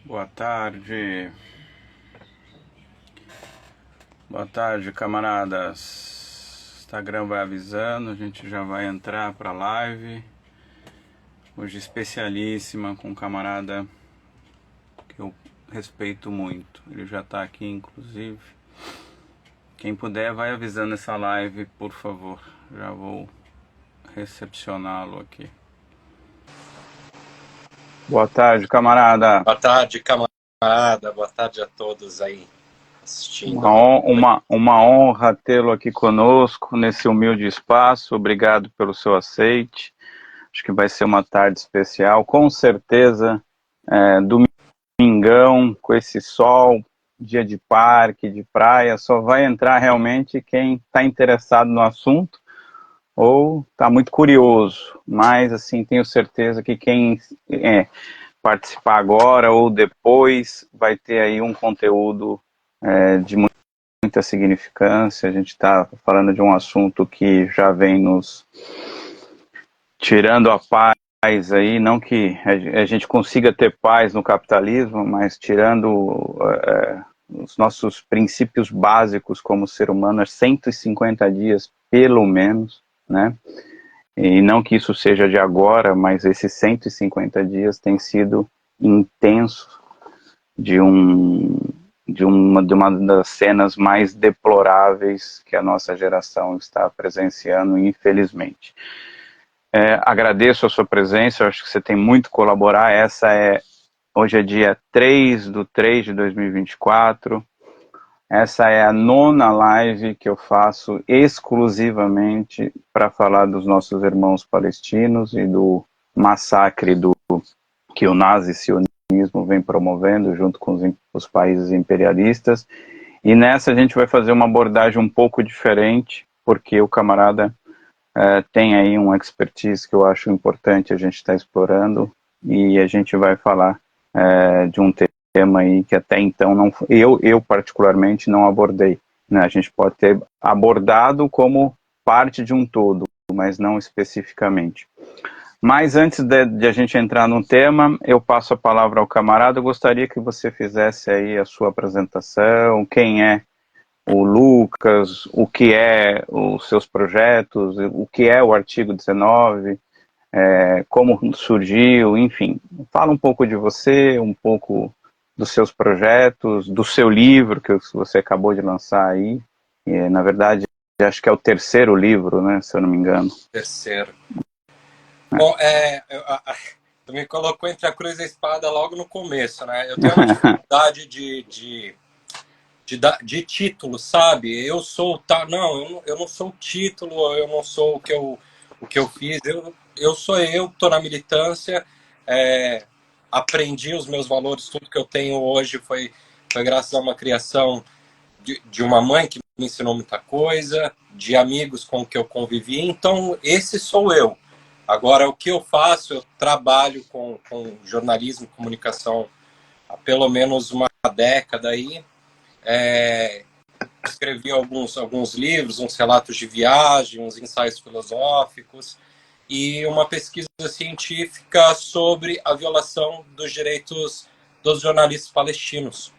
Boa tarde. Boa tarde, camaradas. Instagram vai avisando, a gente já vai entrar para a live. Hoje especialíssima com um camarada que eu respeito muito. Ele já está aqui, inclusive. Quem puder, vai avisando essa live, por favor. Já vou recepcioná-lo aqui. Boa tarde, camarada. Boa tarde, camarada. Boa tarde a todos aí assistindo. Uma honra tê-lo aqui conosco nesse humilde espaço. Obrigado pelo seu aceite. Acho que vai ser uma tarde especial. Com certeza, domingão, com esse sol, dia de parque, de praia, só vai entrar realmente quem está interessado no assunto ou está muito curioso. Mas, assim, tenho certeza que quem participar agora ou depois vai ter aí um conteúdo de muita significância. A gente está falando de um assunto que já vem nos tirando a paz aí, não que a gente consiga ter paz no capitalismo, mas tirando os nossos princípios básicos como ser humano, é 150 dias pelo menos, né? E não que isso seja de agora, mas esses 150 dias têm sido intensos de uma das cenas mais deploráveis que a nossa geração está presenciando, infelizmente. Agradeço a sua presença, acho que você tem muito a colaborar. Hoje é dia 3 de 3 de 2024. Essa é a 9ª live que eu faço exclusivamente para falar dos nossos irmãos palestinos e do massacre que o nazi-sionismo vem promovendo junto com os países imperialistas. E nessa a gente vai fazer uma abordagem um pouco diferente, porque o camarada tem aí um expertise que eu acho importante a gente estar explorando, e a gente vai falar de um tema aí que até então eu particularmente não abordei, né? A gente pode ter abordado como parte de um todo, mas não especificamente. Mas antes de a gente entrar no tema, eu passo a palavra ao camarada. Eu gostaria que você fizesse aí a sua apresentação, quem é o Lucas, o que é os seus projetos, o que é o artigo 19, como surgiu, enfim. Fala um pouco de você, um pouco dos seus projetos, do seu livro que você acabou de lançar aí. Na verdade, acho que é o terceiro livro, né, se eu não me engano. Terceiro. Bom, tu me colocou entre a cruz e a espada logo no começo, né? Eu tenho uma dificuldade de título, sabe? Eu sou não, eu não sou o título, eu não sou o que eu fiz. Eu sou eu, estou na militância, aprendi os meus valores, tudo que eu tenho hoje foi graças a uma criação de uma mãe que me ensinou muita coisa, de amigos com que eu convivi. Então, esse sou eu. Agora, o que eu faço, eu trabalho com jornalismo e comunicação há pelo menos uma década aí. Escrevi alguns livros, uns relatos de viagem, uns ensaios filosóficos e uma pesquisa científica sobre a violação dos direitos dos jornalistas palestinos.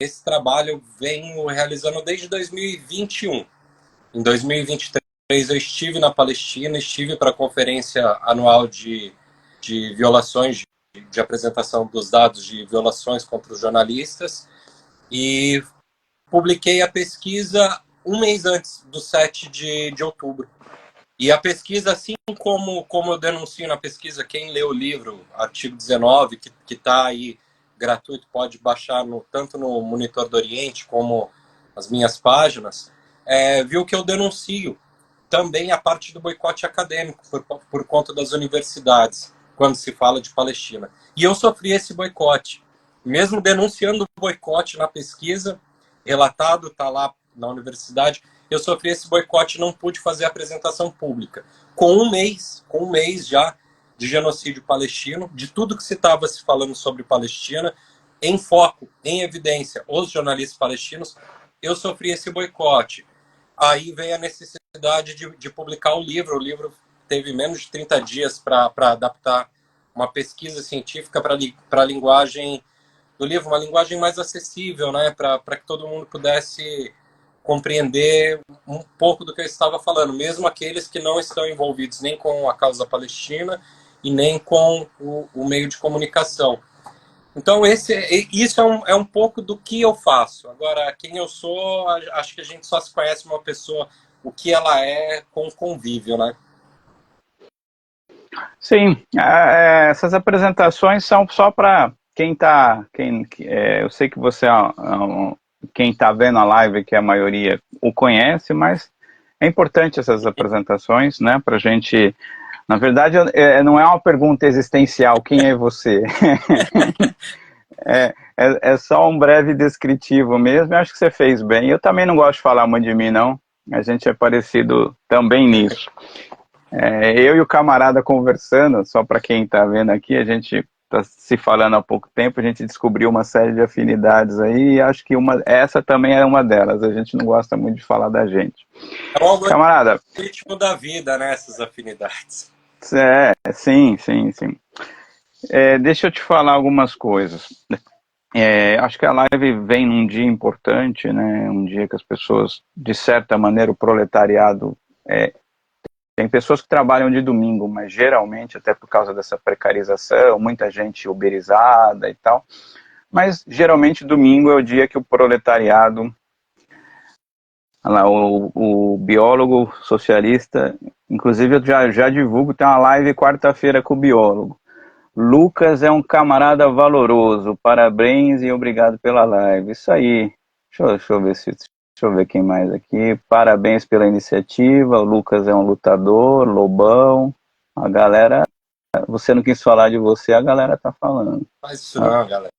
Esse trabalho eu venho realizando desde 2021. Em 2023 eu estive na Palestina, estive para a conferência anual de violações, de apresentação dos dados de violações contra os jornalistas, e publiquei a pesquisa um mês antes do 7 de outubro. E a pesquisa, assim como eu denuncio na pesquisa, quem lê o livro, artigo 19, que está aí gratuito, pode baixar tanto no Monitor do Oriente como as minhas páginas, viu que eu denuncio também a parte do boicote acadêmico por conta das universidades, quando se fala de Palestina. E eu sofri esse boicote. Mesmo denunciando o boicote na pesquisa, relatado, está lá na universidade, eu sofri esse boicote e não pude fazer a apresentação pública. Com um mês já de genocídio palestino, de tudo que se estava se falando sobre Palestina, em foco, em evidência, os jornalistas palestinos, eu sofri esse boicote. Aí veio a necessidade de publicar o livro. O livro teve menos de 30 dias para adaptar uma pesquisa científica para a linguagem do livro, uma linguagem mais acessível, né, para que todo mundo pudesse compreender um pouco do que eu estava falando, mesmo aqueles que não estão envolvidos nem com a causa palestina e nem com o meio de comunicação. Então, isso é um pouco do que eu faço. Agora, quem eu sou, acho que a gente só se conhece uma pessoa, o que ela é com o convívio, né? Sim, essas apresentações são só para quem está. Eu sei que você, quem está vendo a live, que a maioria o conhece, mas é importante essas apresentações, né? Para a gente. Na verdade, não é uma pergunta existencial, quem é você? É só um breve descritivo mesmo. Eu acho que você fez bem. Eu também não gosto de falar muito de mim, não. A gente é parecido também nisso. Eu e o camarada conversando, só para quem está vendo aqui, a gente está se falando há pouco tempo, a gente descobriu uma série de afinidades aí, e acho que essa também é uma delas. A gente não gosta muito de falar da gente. É o Camarada. ritmo da vida, né? Essas afinidades. Sim. Deixa eu te falar algumas coisas. Acho que a live vem num dia importante, né? Um dia que as pessoas, de certa maneira, o proletariado. Tem pessoas que trabalham de domingo, mas geralmente, até por causa dessa precarização, muita gente uberizada e tal. Mas geralmente domingo é o dia que o proletariado. Lá, o biólogo socialista, inclusive eu já divulgo, tem uma live quarta-feira com o biólogo. Lucas é um camarada valoroso, parabéns e obrigado pela live. Isso aí. Deixa eu ver quem mais aqui. Parabéns pela iniciativa. O Lucas é um lutador, lobão. A galera, você não quis falar de você, a galera tá falando. Faz isso não, galera.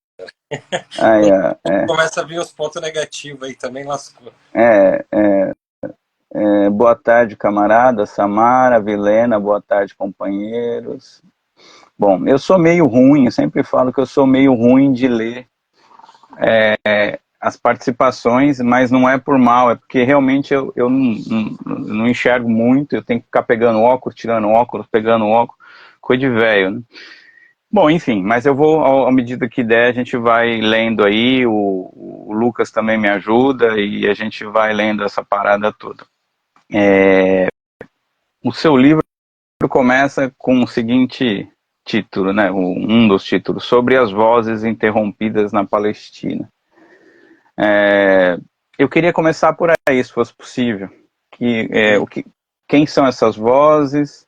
Aí, Começa a vir os pontos negativos aí, também lascou. Boa tarde, camarada. Samara, Vilena, boa tarde, companheiros. Bom, eu sou meio ruim, eu sempre falo que eu sou meio ruim de ler as participações, mas não é por mal, é porque realmente eu não enxergo muito, eu tenho que ficar pegando óculos, tirando óculos, pegando óculos, coisa de velho, né? Bom, enfim, mas eu vou, à medida que der, a gente vai lendo aí, o Lucas também me ajuda e a gente vai lendo essa parada toda. O seu livro começa com o seguinte título, né? Um dos títulos, sobre as vozes interrompidas na Palestina. Eu queria começar por aí, se fosse possível. Quem são essas vozes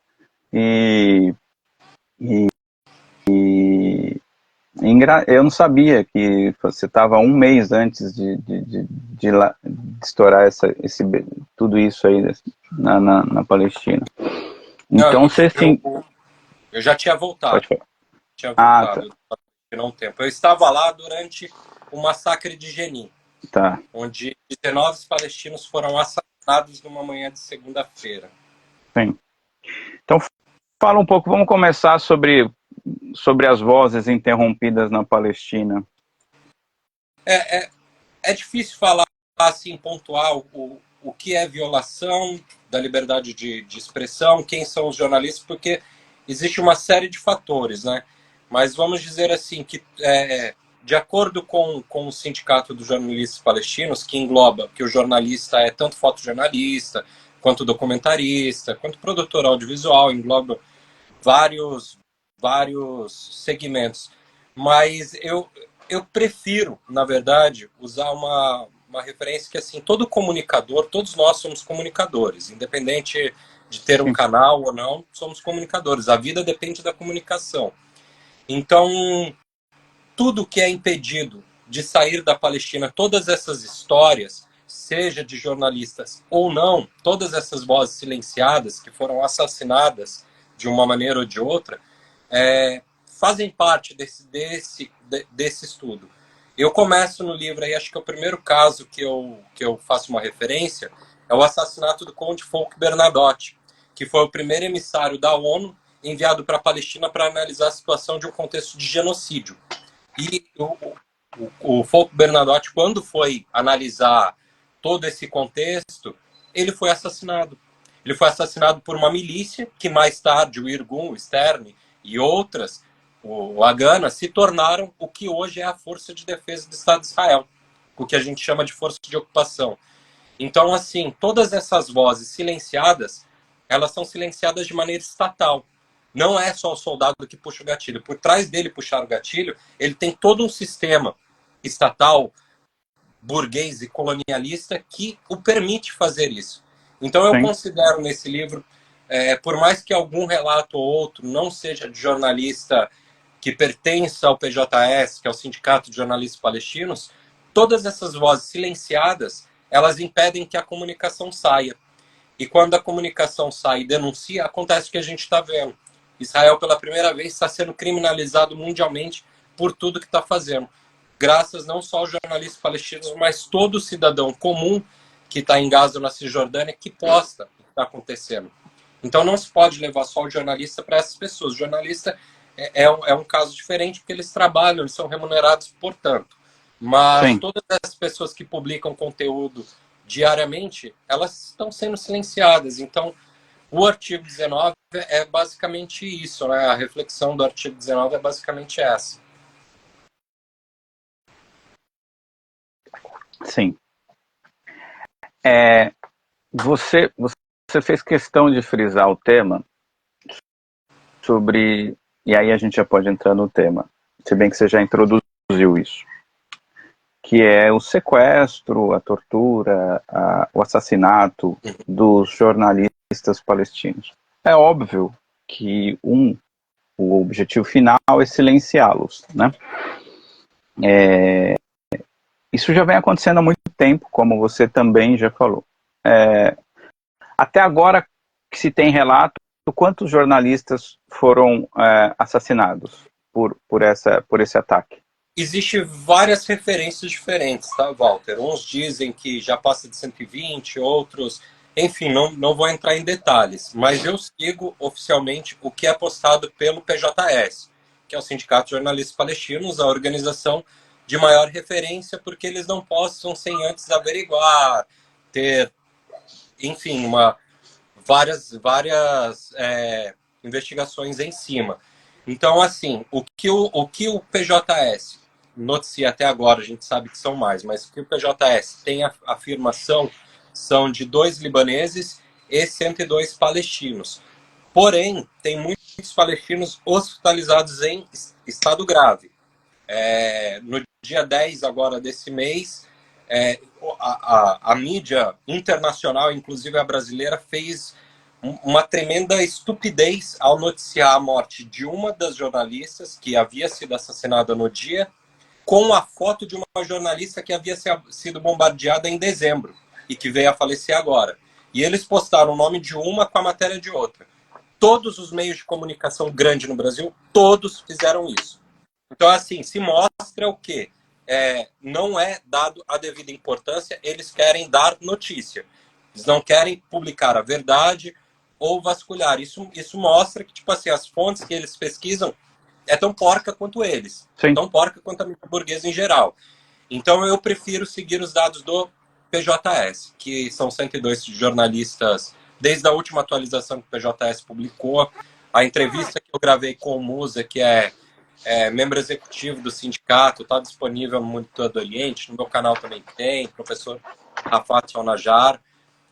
e eu não sabia que você estava um mês antes de estourar tudo isso aí na Palestina. Então você sim. Eu já tinha voltado. Pode falar. Tinha voltado há um tempo. Eu estava lá durante o massacre de Jenin, onde 19 palestinos foram assassinados numa manhã de segunda-feira. Sim. Então fala um pouco, vamos começar sobre as vozes interrompidas na Palestina. É difícil falar assim, pontuar o que é violação da liberdade de expressão, quem são os jornalistas, porque existe uma série de fatores, né? Mas vamos dizer assim, que de acordo com o Sindicato dos Jornalistas Palestinos, que engloba que o jornalista é tanto fotojornalista, quanto documentarista, quanto produtor audiovisual, engloba vários segmentos. Mas eu prefiro, na verdade, usar uma referência que, assim, todo comunicador, todos nós somos comunicadores, independente de ter um canal ou não, somos comunicadores. A vida depende da comunicação. Então, tudo que é impedido de sair da Palestina, todas essas histórias, seja de jornalistas ou não, todas essas vozes silenciadas que foram assassinadas de uma maneira ou de outra, fazem parte desse estudo. Eu começo no livro aí, acho que é o primeiro caso que eu faço uma referência, é o assassinato do Conde Folke Bernadotte, que foi o primeiro emissário da ONU enviado para a Palestina para analisar a situação de um contexto de genocídio. E o Folke Bernadotte, quando foi analisar todo esse contexto, ele foi assassinado. Ele foi assassinado por uma milícia que mais tarde o Irgun, o Stern e outras o Haganah, se tornaram o que hoje é a Força de Defesa do Estado de Israel, o que a gente chama de força de ocupação. Então, assim, todas essas vozes silenciadas, elas são silenciadas de maneira estatal. Não é só o soldado que puxa o gatilho. Por trás dele puxar o gatilho, ele tem todo um sistema estatal, burguês e colonialista que o permite fazer isso. Então, eu Sim, considero nesse livro, por mais que algum relato ou outro não seja de jornalista que pertence ao PJS, que é o Sindicato de Jornalistas Palestinos, todas essas vozes silenciadas, elas impedem que a comunicação saia. E quando a comunicação sai e denuncia, acontece o que a gente está vendo. Israel, pela primeira vez, está sendo criminalizado mundialmente por tudo que está fazendo. Graças não só aos jornalistas palestinos, mas todo cidadão comum que está em Gaza ou na Cisjordânia que posta o que está acontecendo. Então não se pode levar só o jornalista para essas pessoas. O jornalista é um caso diferente porque eles trabalham, eles são remunerados por tanto. Mas sim, todas as pessoas que publicam conteúdo diariamente, elas estão sendo silenciadas. Então, o artigo 19 é basicamente isso, né? A reflexão do artigo 19 é basicamente essa. sim. Você fez questão de frisar o tema sobre, e aí a gente já pode entrar no tema, se bem que você já introduziu isso, que é o sequestro, a tortura, o assassinato dos jornalistas palestinos. É óbvio que o objetivo final é silenciá-los, né? Isso já vem acontecendo há muito tempo, como você também já falou. Até agora que se tem relato, quantos jornalistas foram assassinados por esse ataque? Existem várias referências diferentes, tá, Walter? Uns dizem que já passa de 120, outros. Enfim, não vou entrar em detalhes, mas eu sigo oficialmente o que é postado pelo PJS, que é o Sindicato de Jornalistas Palestinos, a organização de maior referência, porque eles não postam sem antes averiguar, ter, enfim, várias investigações em cima. Então, assim, o que o PJS noticia até agora, a gente sabe que são mais, mas o que o PJS tem a afirmação são de 2 libaneses e 102 palestinos. Porém, tem muitos palestinos hospitalizados em estado grave. No dia 10 agora desse mês, a mídia internacional, inclusive a brasileira, fez uma tremenda estupidez ao noticiar a morte de uma das jornalistas que havia sido assassinada no dia, com a foto de uma jornalista que havia sido bombardeada em dezembro e que veio a falecer agora. E eles postaram o nome de uma com a matéria de outra. Todos os meios de comunicação grande no Brasil, todos fizeram isso. Então, assim, se mostra o quê? Não é dado a devida importância, eles querem dar notícia. Eles não querem publicar a verdade ou vasculhar. Isso mostra que, tipo assim, as fontes que eles pesquisam é tão porca quanto eles. Sim. Tão porca quanto a mídia burguesa em geral. Então, eu prefiro seguir os dados do PJS, que são 102 jornalistas, desde a última atualização que o PJS publicou, a entrevista que eu gravei com o Musa, que membro executivo do sindicato, está disponível no Monitor do Oriente, no meu canal também tem, professor Rafat Al-Najjar.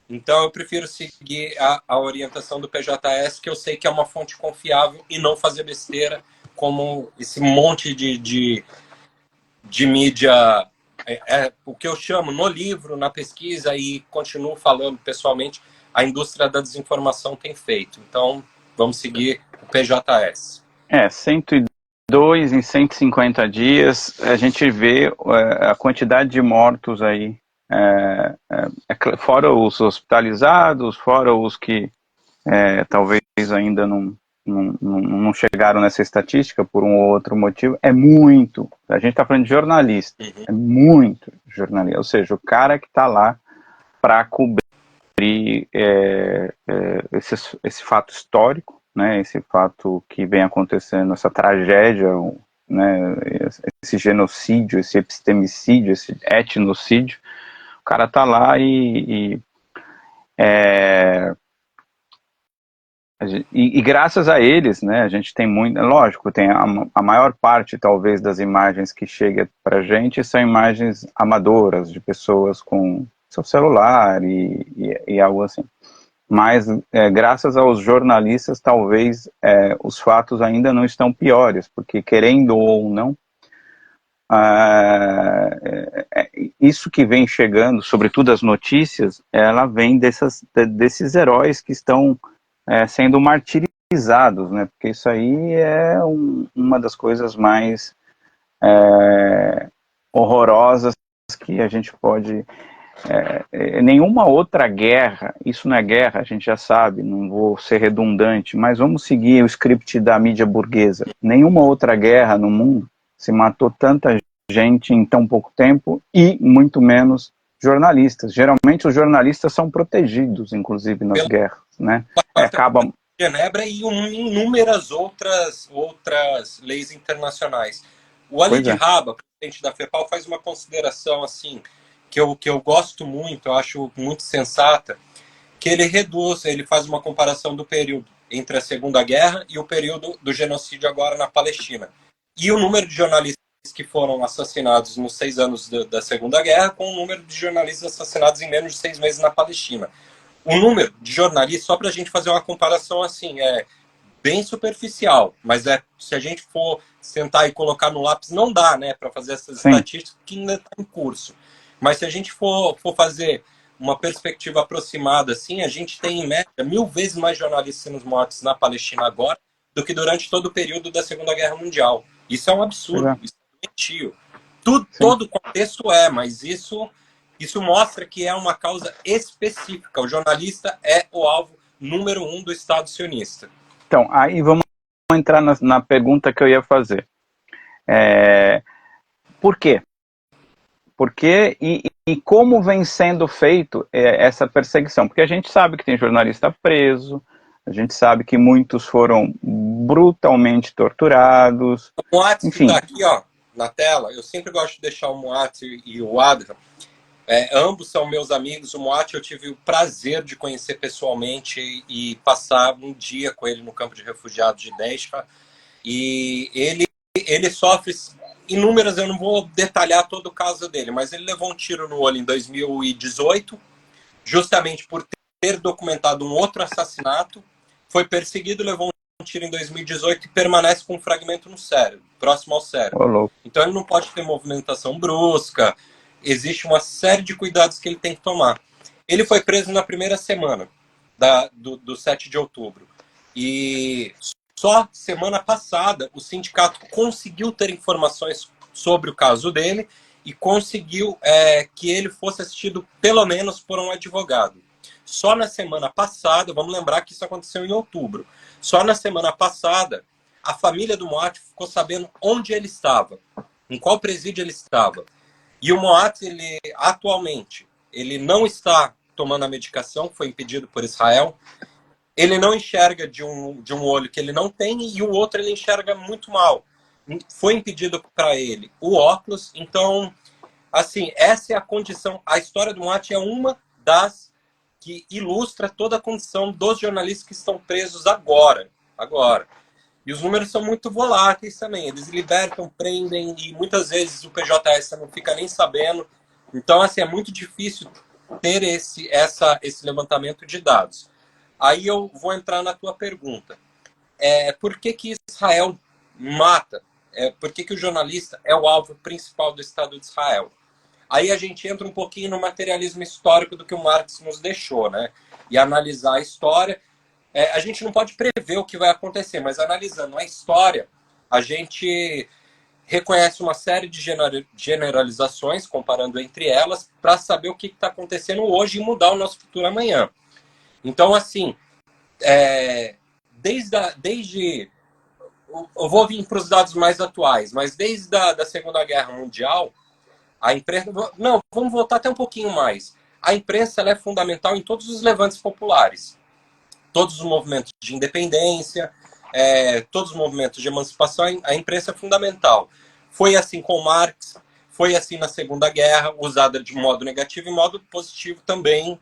Então, eu prefiro seguir a orientação do PJS, que eu sei que é uma fonte confiável, e não fazer besteira, como esse monte de mídia, o que eu chamo no livro, na pesquisa, e continuo falando pessoalmente, a indústria da desinformação tem feito. Então, vamos seguir o PJS. 102 em 150 dias, a gente vê a quantidade de mortos aí, fora os hospitalizados, fora os que talvez ainda não chegaram nessa estatística por um ou outro motivo, é muito. A gente está falando de jornalista, é muito jornalista, ou seja, o cara que está lá para cobrir esse fato histórico, né, esse fato que vem acontecendo, essa tragédia, né, esse genocídio, esse epistemicídio, esse etnocídio, o cara está lá e E graças a eles, né, a gente tem muito, lógico, tem a maior parte, talvez, das imagens que chega para a gente são imagens amadoras, de pessoas com seu celular e algo assim. Mas, graças aos jornalistas, talvez os fatos ainda não estão piores, porque, querendo ou não, isso que vem chegando, sobretudo as notícias, ela vem desses heróis que estão sendo martirizados, né? Porque isso aí é uma das coisas mais horrorosas que a gente pode... nenhuma outra guerra, isso não é guerra, a gente já sabe, não vou ser redundante, mas vamos seguir o script da mídia burguesa. Nenhuma outra guerra no mundo se matou tanta gente em tão pouco tempo e muito menos jornalistas. Geralmente os jornalistas são protegidos, inclusive nas guerras, né? Acaba... Genebra e inúmeras outras leis internacionais. O Ali de Raba, presidente da FEPAL, faz uma consideração assim que eu gosto muito, eu acho muito sensata, que ele faz uma comparação do período entre a Segunda Guerra e o período do genocídio agora na Palestina. E o número de jornalistas que foram assassinados nos 6 anos da Segunda Guerra com o número de jornalistas assassinados em menos de 6 meses na Palestina. O número de jornalistas, só para a gente fazer uma comparação assim, é bem superficial, mas se a gente for sentar e colocar no lápis, não dá, né, para fazer essas estatísticas que ainda está em curso. Mas se a gente for fazer uma perspectiva aproximada, assim, a gente tem, em média, 1000 vezes mais jornalistas sendo mortos na Palestina agora do que durante todo o período da Segunda Guerra Mundial. Isso é um absurdo, isso é doentio. Todo o contexto mas isso mostra que é uma causa específica. O jornalista é o alvo número 1 do Estado sionista. Então, aí vamos entrar na pergunta que eu ia fazer. Por quê? Por quê e como vem sendo feito essa perseguição? Porque a gente sabe que tem jornalista preso, a gente sabe que muitos foram brutalmente torturados. O Moatz que está aqui, ó, na tela, eu sempre gosto de deixar o Moatz e o Adrian. Ambos são meus amigos. O Moatz eu tive o prazer de conhecer pessoalmente e passar um dia com ele no campo de refugiados de Deshra. E ele sofre inúmeras, eu não vou detalhar todo o caso dele, mas ele levou um tiro no olho em 2018, justamente por ter documentado um outro assassinato, foi perseguido, levou um tiro em 2018 e permanece com um fragmento no cérebro, próximo ao cérebro. Então ele não pode ter movimentação brusca, existe uma série de cuidados que ele tem que tomar. Ele foi preso na primeira semana do 7 de outubro. E só semana passada o sindicato conseguiu ter informações sobre o caso dele e conseguiu que ele fosse assistido pelo menos por um advogado. Só na semana passada, vamos lembrar que isso aconteceu em outubro, só na semana passada a família do Moatz ficou sabendo onde ele estava, em qual presídio ele estava. E o Moatz, atualmente, ele não está tomando a medicação, foi impedido por Israel. Ele não enxerga de um olho que ele não tem e o outro ele enxerga muito mal. Foi impedido para ele o óculos. Então, assim, essa é a condição. A história do Moatz é uma das que ilustra toda a condição dos jornalistas que estão presos agora. E os números são muito voláteis também. Eles libertam, prendem e muitas vezes o PJS não fica nem sabendo. Então, assim, é muito difícil ter esse levantamento de dados. Aí eu vou entrar na tua pergunta. Por que Israel mata? Por que o jornalista é o alvo principal do Estado de Israel? Aí a gente entra um pouquinho no materialismo histórico do que o Marx nos deixou, né? E analisar a história. A gente não pode prever o que vai acontecer, mas analisando a história, a gente reconhece uma série de generalizações, comparando entre elas, para saber o que está acontecendo hoje e mudar o nosso futuro amanhã. Então, assim, desde eu vou vir para os dados mais atuais, mas desde a Segunda Guerra Mundial, a imprensa... Não, vamos voltar até um pouquinho mais. A imprensa ela é fundamental em todos os levantes populares. Todos os movimentos de independência, todos os movimentos de emancipação, a imprensa é fundamental. Foi assim com Marx, foi assim na Segunda Guerra, usada de modo negativo e modo positivo também.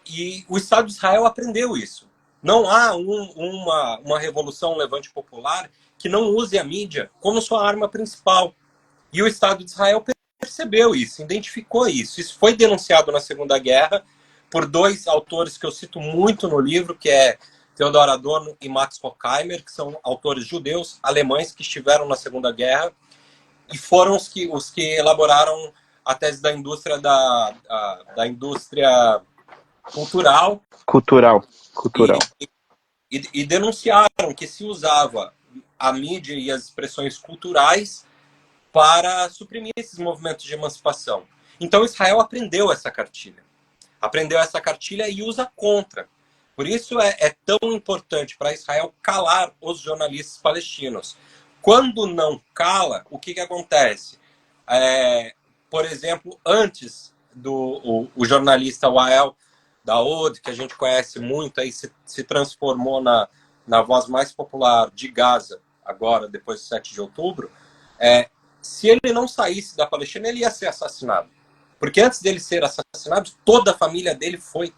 E o Estado de Israel aprendeu isso. Não há uma revolução, um levante popular que não use a mídia como sua arma principal. E o Estado de Israel percebeu isso, identificou isso. Isso foi denunciado na Segunda Guerra por dois autores que eu cito muito no livro, que é Theodor Adorno e Max Horkheimer, que são autores judeus, alemães, que estiveram na Segunda Guerra e foram os que elaboraram a tese da indústria da indústria cultural. Cultural. E denunciaram que se usava a mídia e as expressões culturais para suprimir esses movimentos de emancipação. Então Israel aprendeu essa cartilha. Aprendeu essa cartilha e usa contra. Por isso é tão importante para Israel calar os jornalistas palestinos. Quando não cala, o que acontece? Por exemplo, antes o jornalista Wael Daoud, que a gente conhece muito, aí se transformou na voz mais popular de Gaza, agora, depois do 7 de outubro, se ele não saísse da Palestina, ele ia ser assassinado. Porque antes dele ser assassinado, toda a família dele foi.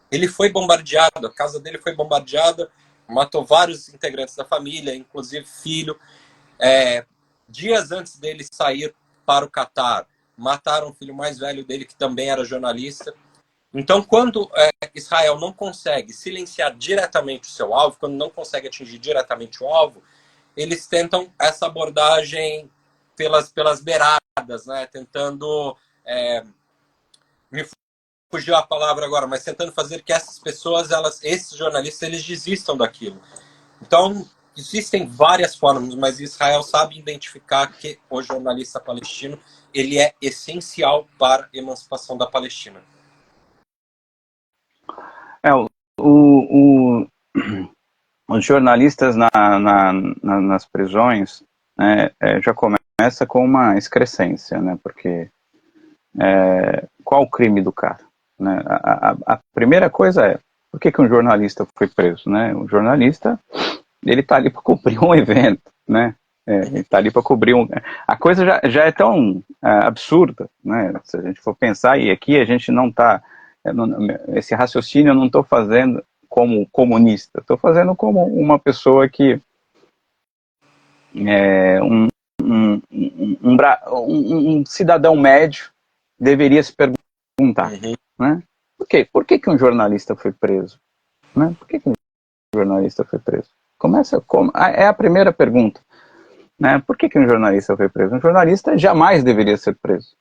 Ele foi bombardeado, a casa dele foi bombardeada, matou vários integrantes da família, inclusive filho. Dias antes dele sair para o Catar, mataram o filho mais velho dele, que também era jornalista. Então, quando Israel não consegue silenciar diretamente o seu alvo, quando não consegue atingir diretamente o alvo, eles tentam essa abordagem pelas beiradas, né? Tentando... me fugiu a palavra agora, mas tentando fazer que essas pessoas, esses jornalistas, eles desistam daquilo. Então, existem várias formas, mas Israel sabe identificar que o jornalista palestino ele é essencial para a emancipação da Palestina. Os jornalistas nas prisões, né, já começa com uma excrescência, né, porque qual o crime do cara? Né? A primeira coisa é, por que um jornalista foi preso? Né? O jornalista, ele está ali para cobrir um evento, né? Ele está ali para cobrir a coisa já é tão absurda, né? Se a gente for pensar, e aqui a gente não está, esse raciocínio eu não estou fazendo como comunista, estou fazendo como uma pessoa que um cidadão médio deveria se perguntar, né? Por que um jornalista foi preso? Né? Por que um jornalista foi preso? É a primeira pergunta. Né? Por que um jornalista foi preso? Um jornalista jamais deveria ser preso.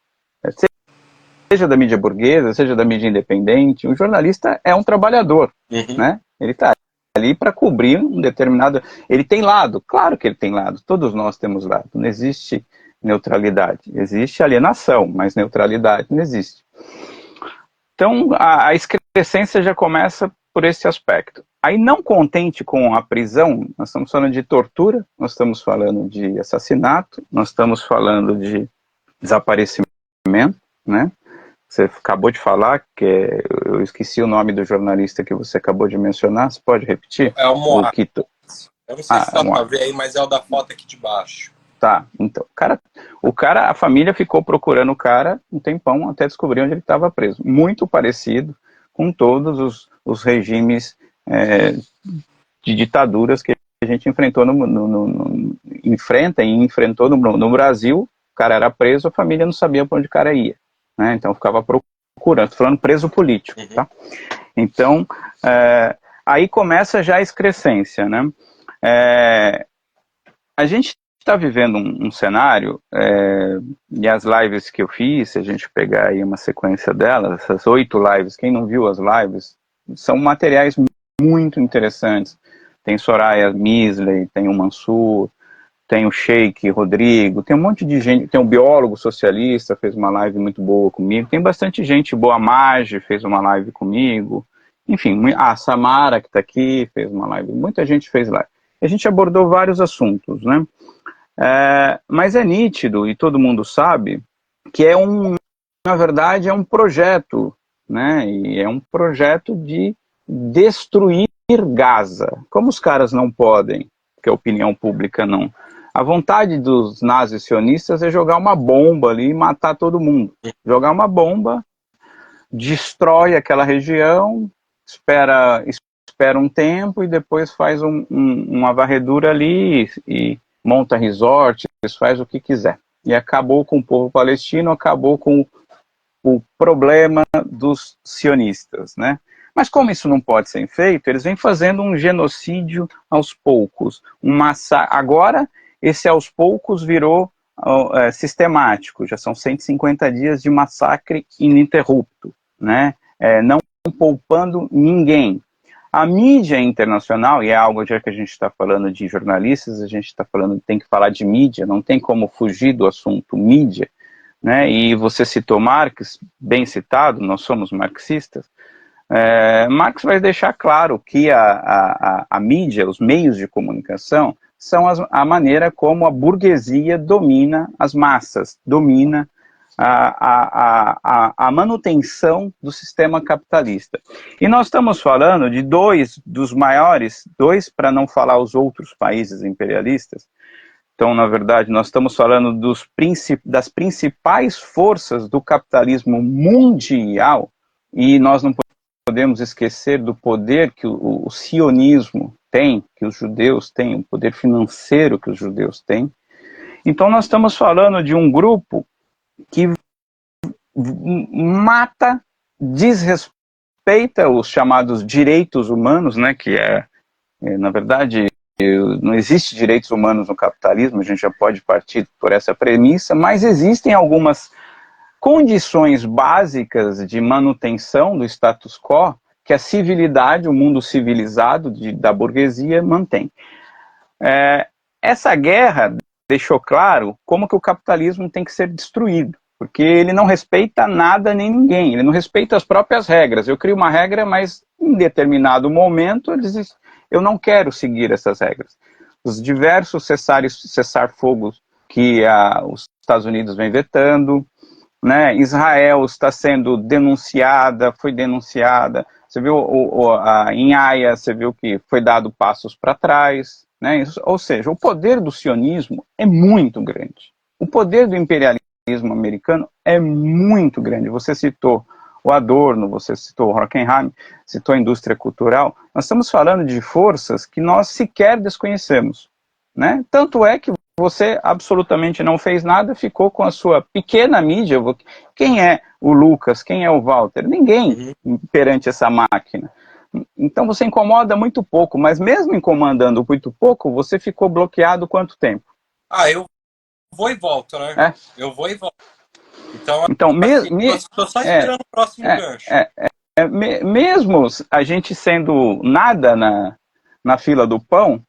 Seja da mídia burguesa, seja da mídia independente, um jornalista é um trabalhador. Né? Ele está ali para cobrir um determinado... Ele tem lado, claro que ele tem lado, todos nós temos lado, não existe neutralidade, existe alienação, mas neutralidade não existe. Então, a excrescência já começa por esse aspecto. Aí, não contente com a prisão, nós estamos falando de tortura, nós estamos falando de assassinato, nós estamos falando de desaparecimento, né? Você acabou de falar, eu esqueci o nome do jornalista que você acabou de mencionar, você pode repetir? É o Moab. Eu não sei se dá para ver aí, mas é o da foto aqui de baixo. Tá, então, a família ficou procurando o cara um tempão até descobrir onde ele estava preso. Muito parecido com todos os regimes de ditaduras que a gente enfrentou enfrenta e enfrentou no Brasil. O cara era preso, a família não sabia para onde o cara ia, né? Então ficava procurando, falando preso político, tá? Então, aí começa já a excrescência, né? A gente está vivendo um cenário, e as lives que eu fiz, se a gente pegar aí uma sequência delas, essas 8 lives, quem não viu as lives, são materiais muito interessantes. Tem Soraya Misley, tem o Mansur, tem o Sheikh Rodrigo, tem um monte de gente, tem um biólogo socialista, fez uma live muito boa comigo, tem bastante gente boa, a Mage fez uma live comigo, enfim, a Samara que está aqui fez uma live, muita gente fez live. A gente abordou vários assuntos, né? Mas é nítido, e todo mundo sabe, que na verdade, é um projeto, né? E é um projeto de destruir Gaza. Como os caras não podem, porque a opinião pública não. A vontade dos nazis sionistas é jogar uma bomba ali e matar todo mundo. Jogar uma bomba, destrói aquela região, espera espera um tempo e depois faz uma varredura ali e monta resorts, faz o que quiser. E acabou com o povo palestino, acabou com o problema dos sionistas, né? Mas como isso não pode ser feito, eles vêm fazendo um genocídio aos poucos. Agora, esse aos poucos virou sistemático, já são 150 dias de massacre ininterrupto, né? Não poupando ninguém. A mídia internacional, e é algo já que a gente está falando de jornalistas, a gente está falando, tem que falar de mídia, não tem como fugir do assunto mídia, né? E você citou Marx, bem citado, nós somos marxistas. Marx vai deixar claro que a mídia, os meios de comunicação, são a maneira como a burguesia domina as massas, domina a manutenção do sistema capitalista. E nós estamos falando de dois dos maiores, para não falar os outros países imperialistas. Então, na verdade, nós estamos falando das principais forças do capitalismo mundial, e nós não podemos esquecer do poder que o sionismo tem, que os judeus têm, o poder financeiro que os judeus têm. Então, nós estamos falando de um grupo que mata, desrespeita os chamados direitos humanos, né, que na verdade, não existe direitos humanos no capitalismo, a gente já pode partir por essa premissa, mas existem algumas condições básicas de manutenção do status quo que a civilidade, o mundo civilizado da burguesia mantém. Essa guerra deixou claro como que o capitalismo tem que ser destruído, porque ele não respeita nada nem ninguém, ele não respeita as próprias regras. Eu crio uma regra, mas em determinado momento eu não quero seguir essas regras. Os diversos cessar-fogos que os Estados Unidos vem vetando, né? Israel está sendo foi denunciada. Você viu em Haia, você viu que foi dado passos para trás, né? Ou seja, o poder do sionismo é muito grande. O poder do imperialismo americano é muito grande. Você citou o Adorno, você citou o Horkheim, citou a indústria cultural. Nós estamos falando de forças que nós sequer desconhecemos, né? Tanto é que você absolutamente não fez nada, ficou com a sua pequena mídia. Quem é o Lucas? Quem é o Walter? Ninguém perante essa máquina. Então você incomoda muito pouco, mas mesmo incomodando muito pouco, você ficou bloqueado quanto tempo? Eu vou e volto, né? Eu vou e volto. Então estou só esperando o próximo gancho. Mesmo a gente sendo nada na fila do pão,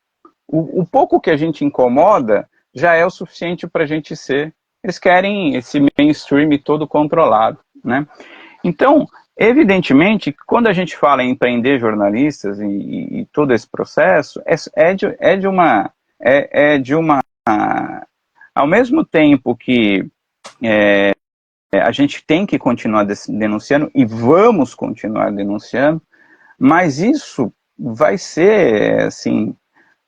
o pouco que a gente incomoda já é o suficiente para a gente ser. Eles querem esse mainstream todo controlado, né? Então, evidentemente, quando a gente fala em prender jornalistas e todo esse processo, ao mesmo tempo que a gente tem que continuar denunciando, e vamos continuar denunciando, mas isso vai ser, assim,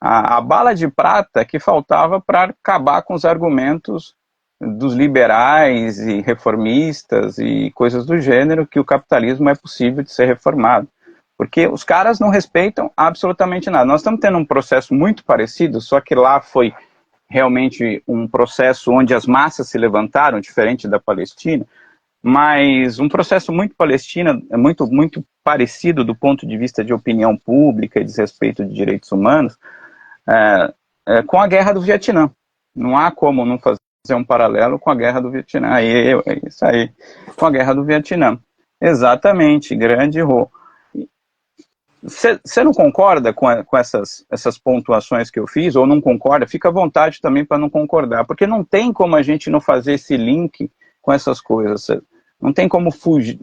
a bala de prata que faltava para acabar com os argumentos dos liberais e reformistas e coisas do gênero, que o capitalismo é possível de ser reformado. Porque os caras não respeitam absolutamente nada. Nós estamos tendo um processo muito parecido, só que lá foi realmente um processo onde as massas se levantaram, diferente da Palestina, mas um processo muito muito parecido do ponto de vista de opinião pública e desrespeito de direitos humanos, com a Guerra do Vietnã. Não há como não fazer um paralelo com a Guerra do Vietnã. É isso aí, com a Guerra do Vietnã. Exatamente, grande erro. Você não concorda com essas pontuações que eu fiz, ou não concorda? Fica à vontade também para não concordar, porque não tem como a gente não fazer esse link com essas coisas. Não tem como fugir.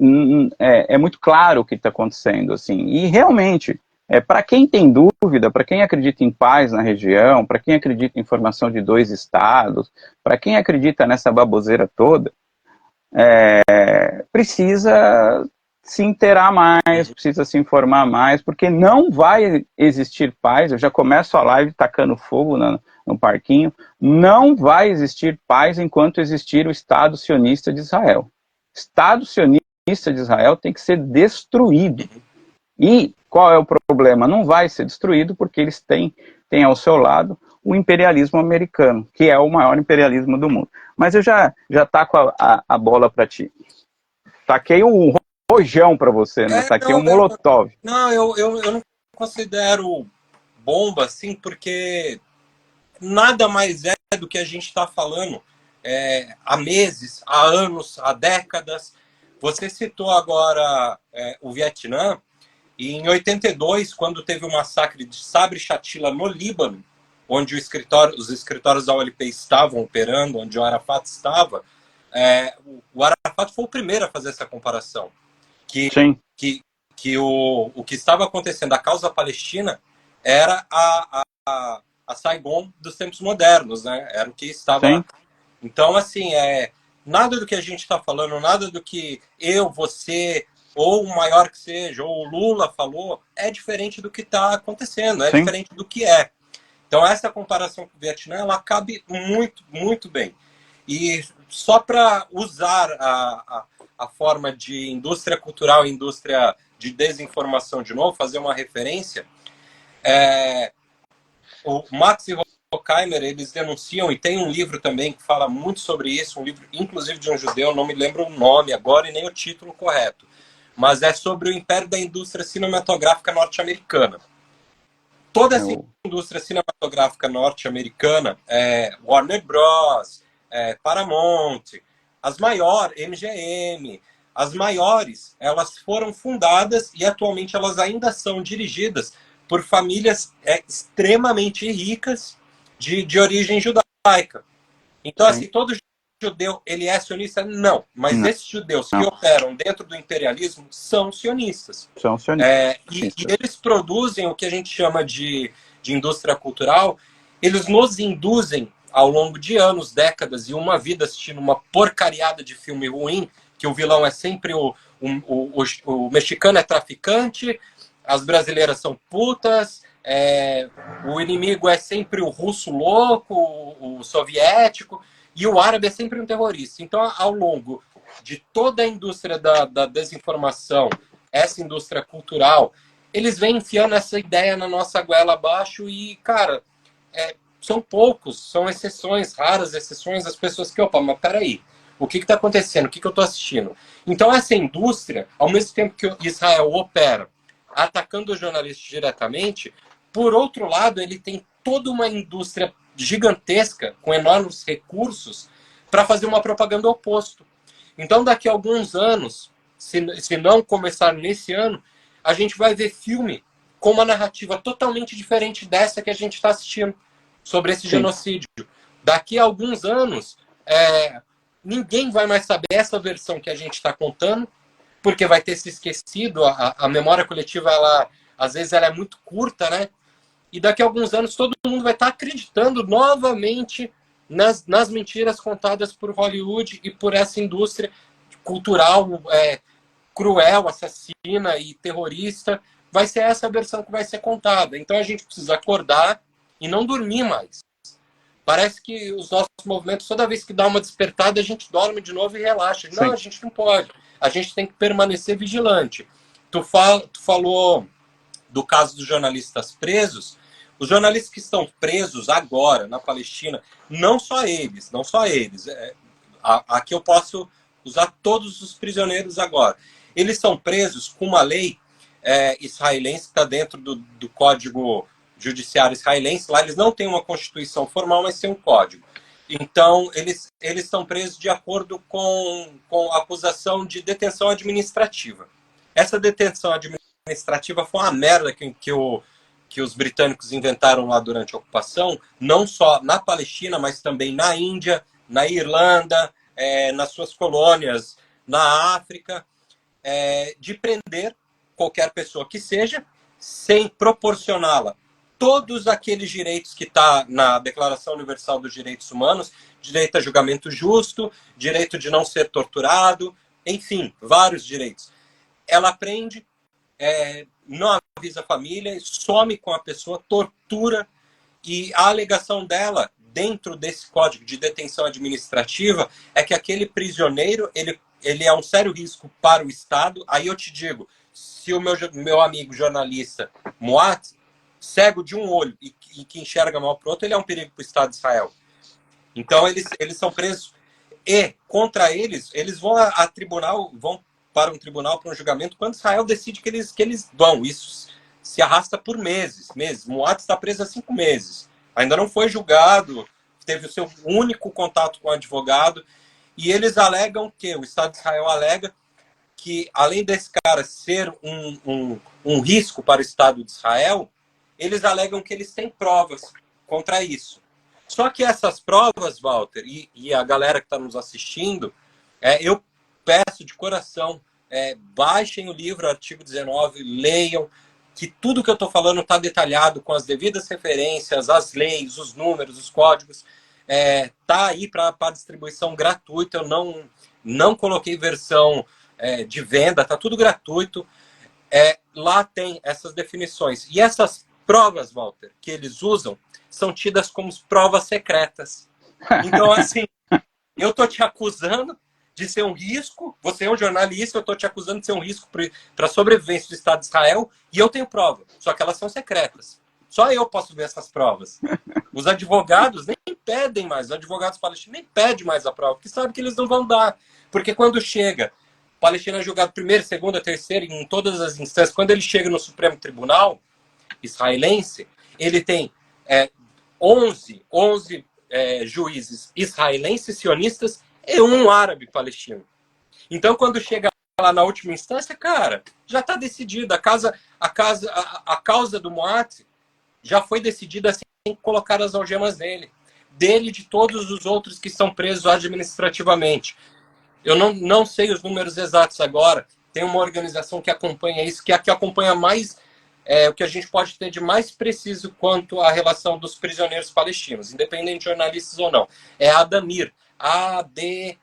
É muito claro o que está acontecendo, assim. E realmente, para quem tem dúvida, para quem acredita em paz na região, para quem acredita em formação de 2 estados, para quem acredita nessa baboseira toda, precisa se inteirar mais, precisa se informar mais, porque não vai existir paz. Eu já começo a live tacando fogo no parquinho. Não vai existir paz enquanto existir o Estado sionista de Israel. O Estado sionista de Israel tem que ser destruído. E qual é o problema? Não vai ser destruído porque eles têm ao seu lado o imperialismo americano, que é o maior imperialismo do mundo. Mas eu já taco a bola para ti. Taquei um rojão para você, né? Taquei um molotov. Eu não considero bomba, assim, porque nada mais é do que a gente está falando há meses, há anos, há décadas. Você citou agora o Vietnã, e em 82, quando teve o massacre de Sabra e Shatila no Líbano, onde os escritórios da OLP estavam operando, onde o Arafat estava, o Arafat foi o primeiro a fazer essa comparação. Sim. Que o que estava acontecendo, a causa palestina, era a Saigon dos tempos modernos, né? Era o que estava lá. Então, assim, nada do que a gente está falando, nada do que eu, você, ou o maior que seja, ou o Lula falou, é diferente do que está acontecendo, é diferente do que é. Então, essa comparação com o Vietnã, ela cabe muito, muito bem. E só para usar a forma de indústria cultural e indústria de desinformação de novo, fazer uma referência, o Max e Horkheimer, eles denunciam, e tem um livro também que fala muito sobre isso, um livro inclusive de um judeu, não me lembro o nome agora e nem o título correto, mas é sobre o império da indústria cinematográfica norte-americana. Toda essa indústria cinematográfica norte-americana, Warner Bros., Paramount, as maiores, MGM, as maiores, elas foram fundadas e atualmente elas ainda são dirigidas por famílias extremamente ricas de origem judaica. Então, assim, todo judeu, ele é sionista? Não. Mas esses judeus que operam dentro do imperialismo são sionistas. São sionistas. E eles produzem o que a gente chama de indústria cultural. Eles nos induzem, ao longo de anos, décadas, e uma vida assistindo uma porcariada de filme ruim, que o vilão é sempre o mexicano é traficante, as brasileiras são putas, o inimigo é sempre o russo louco, o soviético, e o árabe é sempre um terrorista. Então, ao longo de toda a indústria da desinformação, essa indústria cultural, eles vêm enfiando essa ideia na nossa goela abaixo e, cara, são poucos, são exceções, raras exceções, as pessoas que, opa, mas peraí, o que está acontecendo? O que eu estou assistindo? Então, essa indústria, ao mesmo tempo que Israel opera atacando os jornalistas diretamente, por outro lado, ele tem toda uma indústria gigantesca, com enormes recursos, para fazer uma propaganda oposto. Então, daqui a alguns anos, se não começar nesse ano, a gente vai ver filme com uma narrativa totalmente diferente dessa que a gente está assistindo, sobre esse genocídio. Daqui a alguns anos, ninguém vai mais saber essa versão que a gente está contando, porque vai ter se esquecido, a memória coletiva, às vezes, ela é muito curta, né? E daqui a alguns anos todo mundo vai estar acreditando novamente nas mentiras contadas por Hollywood e por essa indústria cultural cruel, assassina e terrorista. Vai ser essa versão que vai ser contada. Então a gente precisa acordar e não dormir mais. Parece que os nossos movimentos, toda vez que dá uma despertada, a gente dorme de novo e relaxa. Não, a gente não pode. A gente tem que permanecer vigilante. Tu falou do caso dos jornalistas presos. Os jornalistas que estão presos agora na Palestina, não só eles. Aqui eu posso usar todos os prisioneiros agora. Eles são presos com uma lei israelense que está dentro do Código Judiciário israelense. Lá eles não têm uma constituição formal, mas têm um código. Então, eles estão presos de acordo com a acusação de detenção administrativa. Essa detenção administrativa foi uma merda que os britânicos inventaram lá durante a ocupação, não só na Palestina, mas também na Índia, na Irlanda, nas suas colônias, na África, de prender qualquer pessoa que seja, sem proporcioná-la todos aqueles direitos que está na Declaração Universal dos Direitos Humanos, direito a julgamento justo, direito de não ser torturado, enfim, vários direitos. Ela prende, não avisa a família, some com a pessoa, tortura, e a alegação dela, dentro desse código de detenção administrativa, é que aquele prisioneiro, ele é um sério risco para o Estado. Aí eu te digo, se o meu amigo jornalista Moat, cego de um olho e que enxerga mal para o outro, ele é um perigo para o Estado de Israel. Então eles são presos e contra eles vão a tribunal, vão para um tribunal, para um julgamento, quando Israel decide que eles vão. Isso se arrasta por meses. Moat está preso há 5 meses. Ainda não foi julgado, teve o seu único contato com o advogado, e eles alegam que, o Estado de Israel alega que, além desse cara ser um risco para o Estado de Israel, eles alegam que eles têm provas contra isso. Só que essas provas, Walter, e a galera que está nos assistindo, eu peço de coração, baixem o livro, artigo 19, leiam, que tudo que eu estou falando está detalhado com as devidas referências, as leis, os números, os códigos. Tá aí para distribuição gratuita. Eu não coloquei versão de venda, tá tudo gratuito. Lá tem essas definições. E essas provas, Walter, que eles usam, são tidas como provas secretas. Então, assim, eu tô te acusando de ser um risco, você é um jornalista, eu tô te acusando de ser um risco para a sobrevivência do Estado de Israel, e eu tenho prova, só que elas são secretas. Só eu posso ver essas provas. Os advogados nem pedem mais, os advogados palestinos nem pedem mais a prova, porque sabem que eles não vão dar. Porque quando chega, o Palestina é julgado primeira, segunda, terceira, em todas as instâncias, quando ele chega no Supremo Tribunal israelense, ele tem 11 juízes israelenses sionistas e um árabe palestino. Então, quando chega lá na última instância, cara, já está decidido. A causa do Moat já foi decidida sem colocar as algemas nele. Dele e de todos os outros que estão presos administrativamente. Eu não sei os números exatos agora. Tem uma organização que acompanha isso, que é a que acompanha mais o que a gente pode ter de mais preciso quanto à relação dos prisioneiros palestinos, independente de jornalistas ou não. É a Adamir. ADAAMEER.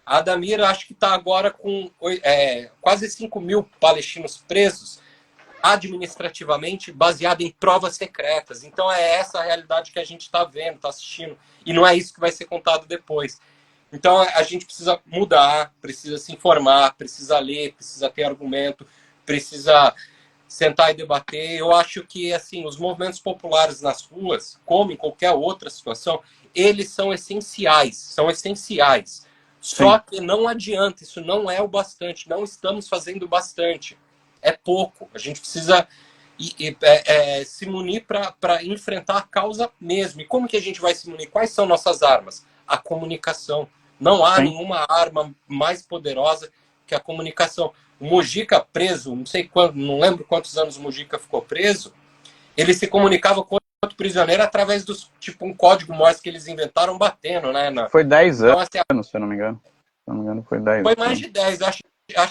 A Adamir, acho que está agora com quase 5 mil palestinos presos administrativamente, baseado em provas secretas. Então é essa a realidade que a gente está vendo, está assistindo. E não é isso que vai ser contado depois. Então a gente precisa mudar, precisa se informar, precisa ler, precisa ter argumento, precisa sentar e debater. Eu acho que assim, os movimentos populares nas ruas, como em qualquer outra situação, eles são essenciais, são essenciais. Só que não adianta, isso não é o bastante, não estamos fazendo bastante. É pouco. A gente precisa se munir para enfrentar a causa mesmo. E como que a gente vai se munir? Quais são nossas armas? A comunicação. Não há nenhuma arma mais poderosa que a comunicação. O Mujica preso, não sei quando, não lembro quantos anos o Mujica ficou preso, ele se comunicava com outro prisioneiro através dos, tipo, um código Morse que eles inventaram batendo, né? Foi 10 anos, então, assim, se eu não me engano. Se eu não me engano, foi 10 Foi mais de 10, acho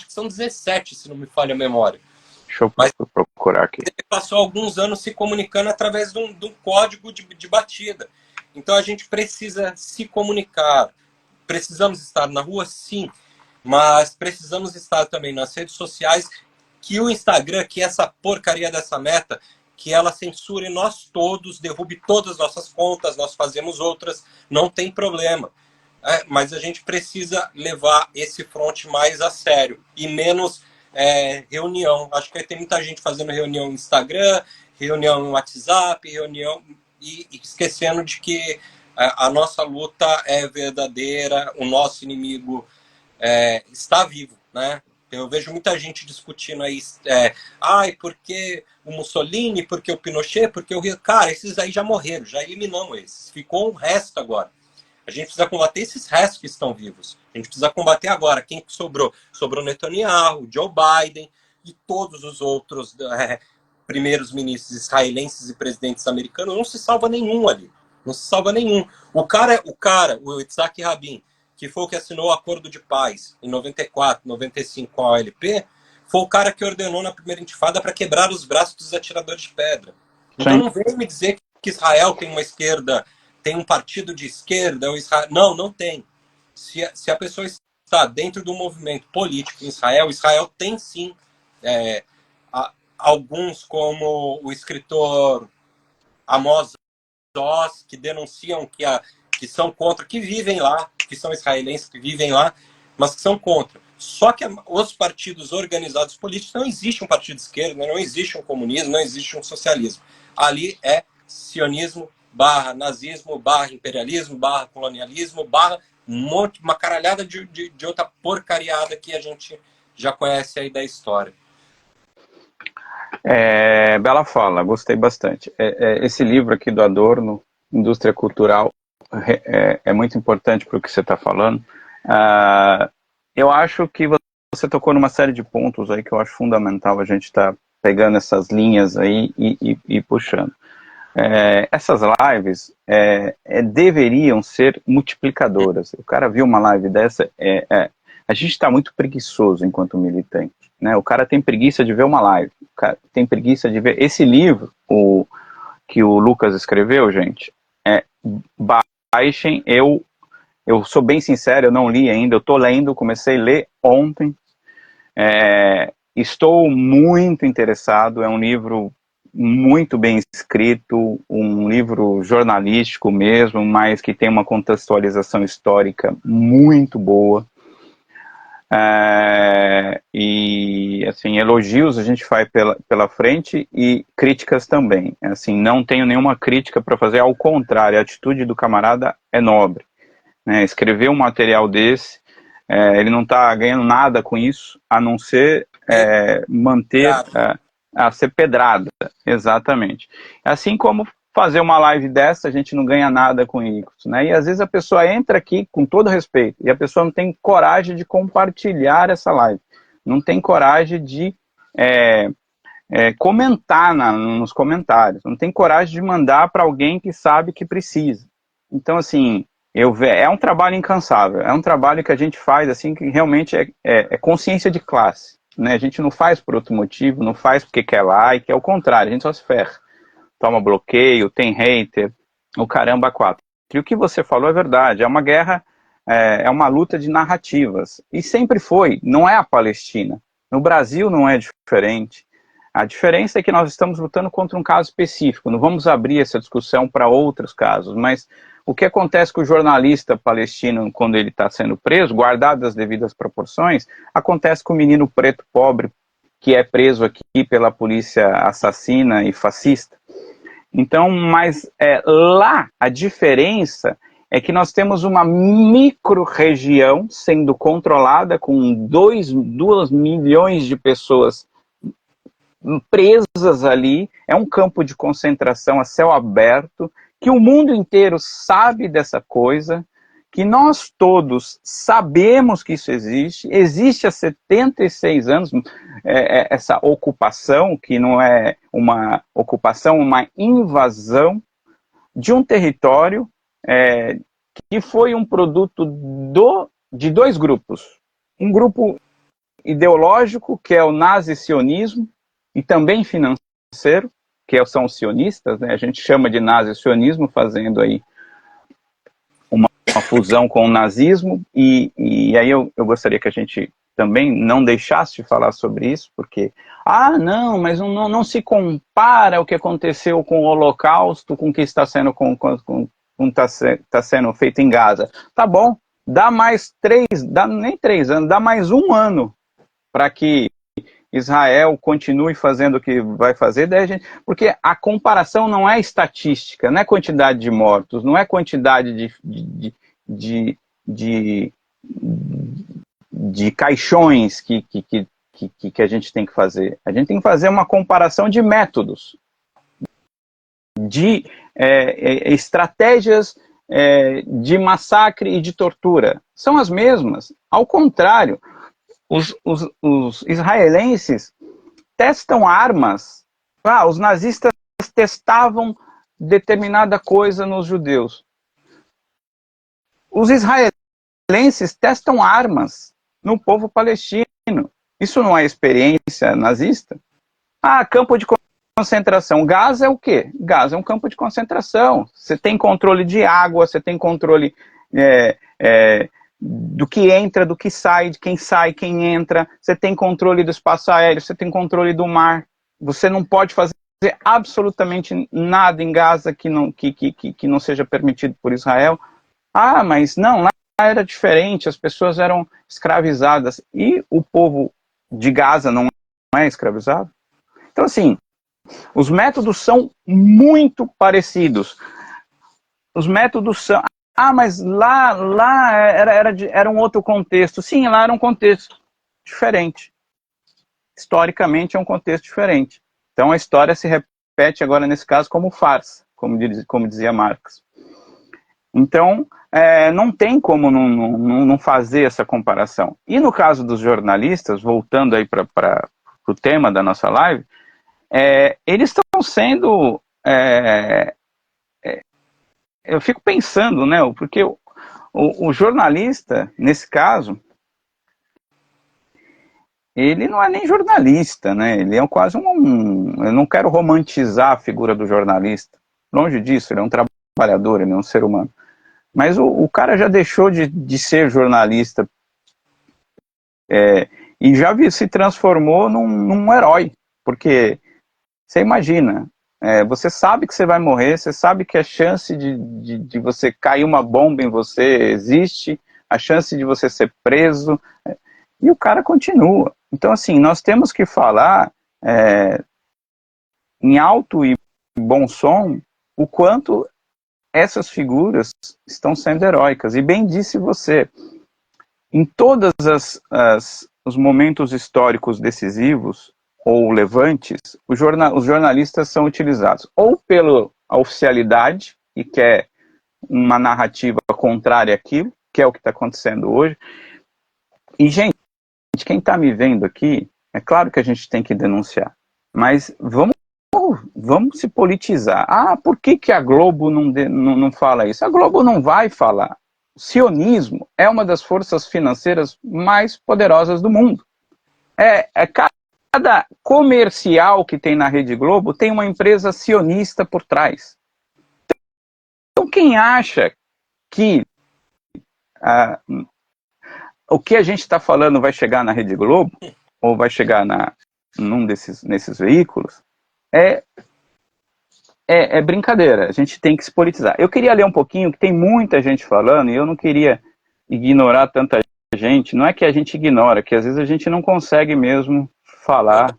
que são 17, se não me falha a memória. Deixa eu procurar aqui. Ele passou alguns anos se comunicando através de um código de batida. Então a gente precisa se comunicar. Precisamos estar na rua, sim, mas precisamos estar também nas redes sociais, que o Instagram, que essa porcaria dessa meta, que ela censure nós todos, derrube todas as nossas contas, nós fazemos outras, não tem problema. Mas a gente precisa levar esse front mais a sério e menos reunião. Acho que tem muita gente fazendo reunião no Instagram, reunião no WhatsApp, reunião e esquecendo de que a nossa luta é verdadeira, o nosso inimigo está vivo, né? Eu vejo muita gente discutindo aí, porque o Mussolini, porque o Pinochet, porque o Rio. Cara, esses aí já morreram, já eliminamos esses. Ficou um resto agora. A gente precisa combater esses restos que estão vivos. A gente precisa combater agora. Quem sobrou? Sobrou Netanyahu, Joe Biden e todos os outros primeiros ministros israelenses e presidentes americanos. Não se salva nenhum ali. Não se salva nenhum. O Yitzhak Rabin, que foi o que assinou o acordo de paz em 94, 95 com a OLP, foi o cara que ordenou na primeira intifada para quebrar os braços dos atiradores de pedra. Então não vem me dizer que Israel tem uma esquerda, tem um partido de esquerda. Não tem. Se a pessoa está dentro do movimento político em Israel, Israel tem sim alguns, como o escritor Amos Oz, que denunciam que são contra, que vivem lá, que são israelenses, que vivem lá, mas que são contra. Só que os partidos organizados políticos, não existe um partido de esquerda, não existe um comunismo, não existe um socialismo. Ali é sionismo, barra nazismo, barra imperialismo, barra colonialismo, barra uma caralhada de outra porcariada que a gente já conhece aí da história. Bela fala, gostei bastante. Esse livro aqui do Adorno, Indústria Cultural, é muito importante para o que você está falando. Eu acho que você tocou numa série de pontos aí que eu acho fundamental a gente estar pegando essas linhas aí e puxando. Essas lives deveriam ser multiplicadoras. O cara viu uma live dessa, a gente está muito preguiçoso enquanto militante, né? O cara tem preguiça de ver uma live, o cara tem preguiça de ver esse livro, que o Lucas escreveu, gente. Baixem, eu sou bem sincero, eu não li ainda, eu estou lendo, comecei a ler ontem. Estou muito interessado, é um livro muito bem escrito, um livro jornalístico mesmo, mas que tem uma contextualização histórica muito boa. E assim, elogios a gente faz pela frente e críticas também. Assim, não tenho nenhuma crítica para fazer, ao contrário, a atitude do camarada é nobre, né? Escrever um material desse, ele não está ganhando nada com isso, a não ser manter a ser pedrada, exatamente. Assim como fazer uma live dessa, a gente não ganha nada com isso, né? E às vezes a pessoa entra aqui, com todo respeito, e a pessoa não tem coragem de compartilhar essa live, não tem coragem de comentar nos comentários, não tem coragem de mandar para alguém que sabe que precisa. Então, assim, é um trabalho incansável, é um trabalho que a gente faz, assim, que realmente é consciência de classe, né? A gente não faz por outro motivo, não faz porque quer like, é o contrário, a gente só se ferra. Toma bloqueio, tem hater, o caramba quatro. E o que você falou é verdade, é uma guerra, é uma luta de narrativas. E sempre foi, não é a Palestina. No Brasil não é diferente. A diferença é que nós estamos lutando contra um caso específico, não vamos abrir essa discussão para outros casos, mas o que acontece com o jornalista palestino quando ele está sendo preso, guardado as devidas proporções, acontece com o menino preto pobre que é preso aqui pela polícia assassina e fascista. Então, mas lá a diferença é que nós temos uma micro-região sendo controlada com 2 milhões de pessoas presas ali, é um campo de concentração a céu aberto, que o mundo inteiro sabe dessa coisa, que nós todos sabemos que isso existe há 76 anos, essa ocupação, que não é uma ocupação, uma invasão de um território que foi um produto de 2 grupos. Um grupo ideológico, que é o nazi-sionismo, e também financeiro, que são os sionistas, né? A gente chama de nazi-sionismo, fazendo aí uma fusão com o nazismo, e aí eu gostaria que a gente também não deixasse de falar sobre isso, porque, não, mas não se compara o que aconteceu com o Holocausto com o que está sendo, está sendo feito em Gaza. Tá bom, dá mais 3, nem 3 anos, dá mais 1 ano para que Israel continue fazendo o que vai fazer, porque a comparação não é estatística, não é quantidade de mortos, não é quantidade de caixões que a gente tem que fazer. A gente tem que fazer uma comparação de métodos, de estratégias de massacre e de tortura. São as mesmas. Ao contrário, os israelenses testam armas. Os nazistas testavam determinada coisa nos judeus. Os israelenses testam armas no povo palestino. Isso não é experiência nazista? Campo de concentração. Gaza é o quê? Gaza é um campo de concentração. Você tem controle de água, você tem controle do que entra, do que sai, de quem sai, quem entra, você tem controle do espaço aéreo, você tem controle do mar, você não pode fazer absolutamente nada em Gaza que não seja permitido por Israel. Mas não, lá era diferente, as pessoas eram escravizadas, e o povo de Gaza não é escravizado. Então, assim, os métodos são muito parecidos. Os métodos são... Ah, mas lá era um outro contexto. Sim, lá era um contexto diferente. Historicamente é um contexto diferente. Então a história se repete agora, nesse caso, como farsa, como dizia Marx. Então, não tem como não fazer essa comparação. E no caso dos jornalistas, voltando aí para o tema da nossa live, eles estão sendo... eu fico pensando, né, porque o jornalista, nesse caso, ele não é nem jornalista, né? Ele é quase eu não quero romantizar a figura do jornalista. Longe disso, ele é um trabalhador, ele é um ser humano. Mas o cara já deixou de ser jornalista e já se transformou num herói. Porque você imagina, você sabe que você vai morrer, você sabe que a chance de você cair uma bomba em você existe, a chance de você ser preso, e o cara continua. Então, assim, nós temos que falar em alto e bom som o quanto essas figuras estão sendo heróicas. E bem disse você, em todos os momentos históricos decisivos ou levantes, os jornalistas são utilizados ou pela oficialidade, e que é uma narrativa contrária àquilo, que é o que está acontecendo hoje. E, gente, quem está me vendo aqui, é claro que a gente tem que denunciar, mas vamos se politizar. Ah, por que a Globo não fala isso? A Globo não vai falar. O sionismo é uma das forças financeiras mais poderosas do mundo. Cada comercial que tem na Rede Globo tem uma empresa sionista por trás. Então, quem acha que o que a gente está falando vai chegar na Rede Globo, ou vai chegar nesses veículos, é brincadeira. A gente tem que se politizar. Eu queria ler um pouquinho, que tem muita gente falando, e eu não queria ignorar tanta gente. Não é que a gente ignora, que às vezes a gente não consegue mesmo falar. Eu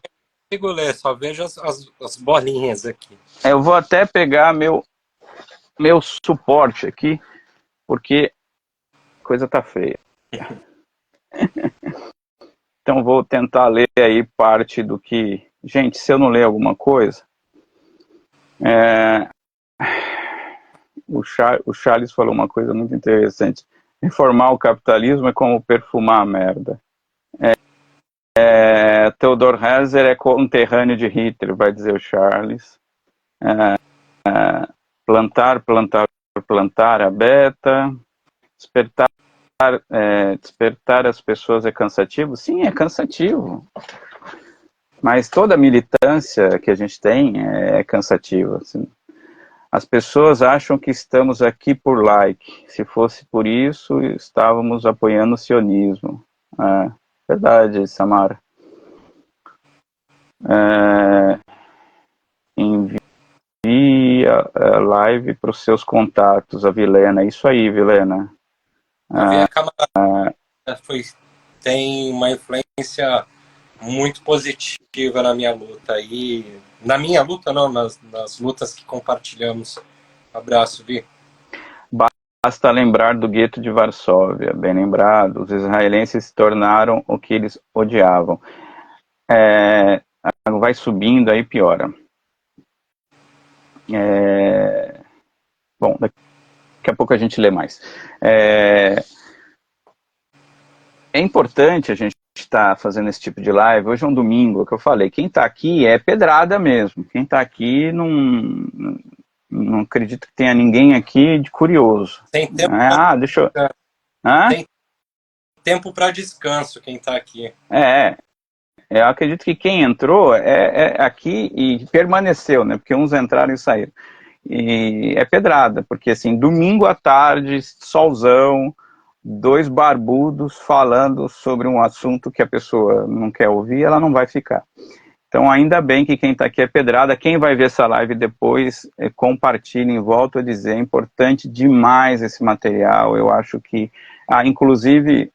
consigo ler, só vejo as bolinhas aqui. Eu vou até pegar meu suporte aqui, porque a coisa tá feia. Então vou tentar ler aí parte do que... Gente, se eu não ler alguma coisa... O Charles falou uma coisa muito interessante. Reformar o capitalismo é como perfumar a merda. Theodor Herzl é conterrâneo de Hitler, vai dizer o Charles. Plantar a beta. Despertar as pessoas é cansativo? Sim, é cansativo. Mas toda a militância que a gente tem é cansativa. Assim. As pessoas acham que estamos aqui por like. Se fosse por isso, estávamos apoiando o sionismo. Verdade, Samara. Envie a live para os seus contatos, a Vilena. Isso aí, Vilena. A camarada tem uma influência muito positiva na minha luta. E na minha luta, não, nas lutas que compartilhamos. Abraço, Vi. Basta lembrar do gueto de Varsóvia, bem lembrado. Os israelenses se tornaram o que eles odiavam. Vai subindo, aí piora. Bom, daqui a pouco a gente lê mais. É importante a gente estar fazendo esse tipo de live. Hoje é um domingo, é o que eu falei. Quem está aqui é pedrada mesmo. Quem está aqui não acredito que tenha ninguém aqui de curioso. Tem tempo deixa eu... Tem tempo para descanso quem está aqui. Eu acredito que quem entrou é aqui e permaneceu, né? Porque uns entraram e saíram. E é pedrada, porque assim, domingo à tarde, solzão, 2 barbudos falando sobre um assunto que a pessoa não quer ouvir, ela não vai ficar. Então, ainda bem que quem está aqui é pedrada. Quem vai ver essa live depois, compartilhem, volto a dizer, é importante demais esse material. Eu acho que inclusive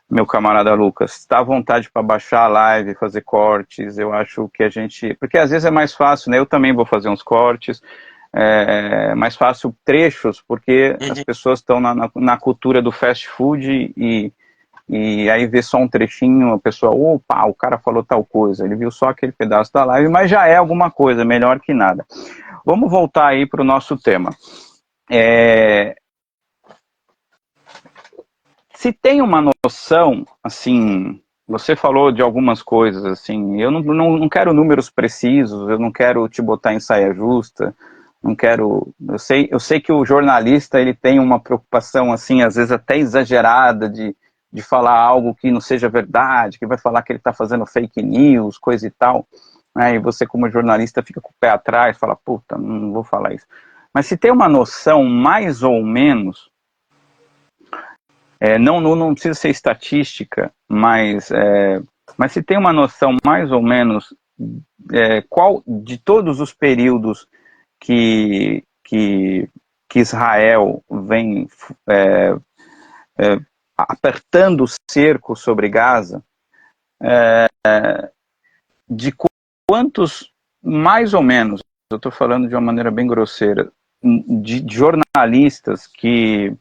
meu camarada Lucas, está à vontade para baixar a live, fazer cortes. Eu acho que a gente... Porque às vezes é mais fácil, né? Eu também vou fazer uns cortes. É mais fácil trechos, porque as pessoas estão na cultura do fast food e aí vê só um trechinho, a pessoa, opa, o cara falou tal coisa, ele viu só aquele pedaço da live, mas já é alguma coisa, melhor que nada. Vamos voltar aí para o nosso tema. Se tem uma noção, assim, você falou de algumas coisas, assim, eu não quero números precisos, eu não quero te botar em saia justa, não quero... Eu sei que o jornalista, ele tem uma preocupação, assim, às vezes até exagerada de falar algo que não seja verdade, que vai falar que ele está fazendo fake news, coisa e tal, né? E você, como jornalista, fica com o pé atrás, fala, puta, não vou falar isso. Mas se tem uma noção, mais ou menos... não precisa ser estatística, mas se tem uma noção mais ou menos qual de todos os períodos que Israel vem apertando o cerco sobre Gaza, de quantos, mais ou menos, eu estou falando de uma maneira bem grosseira, de jornalistas que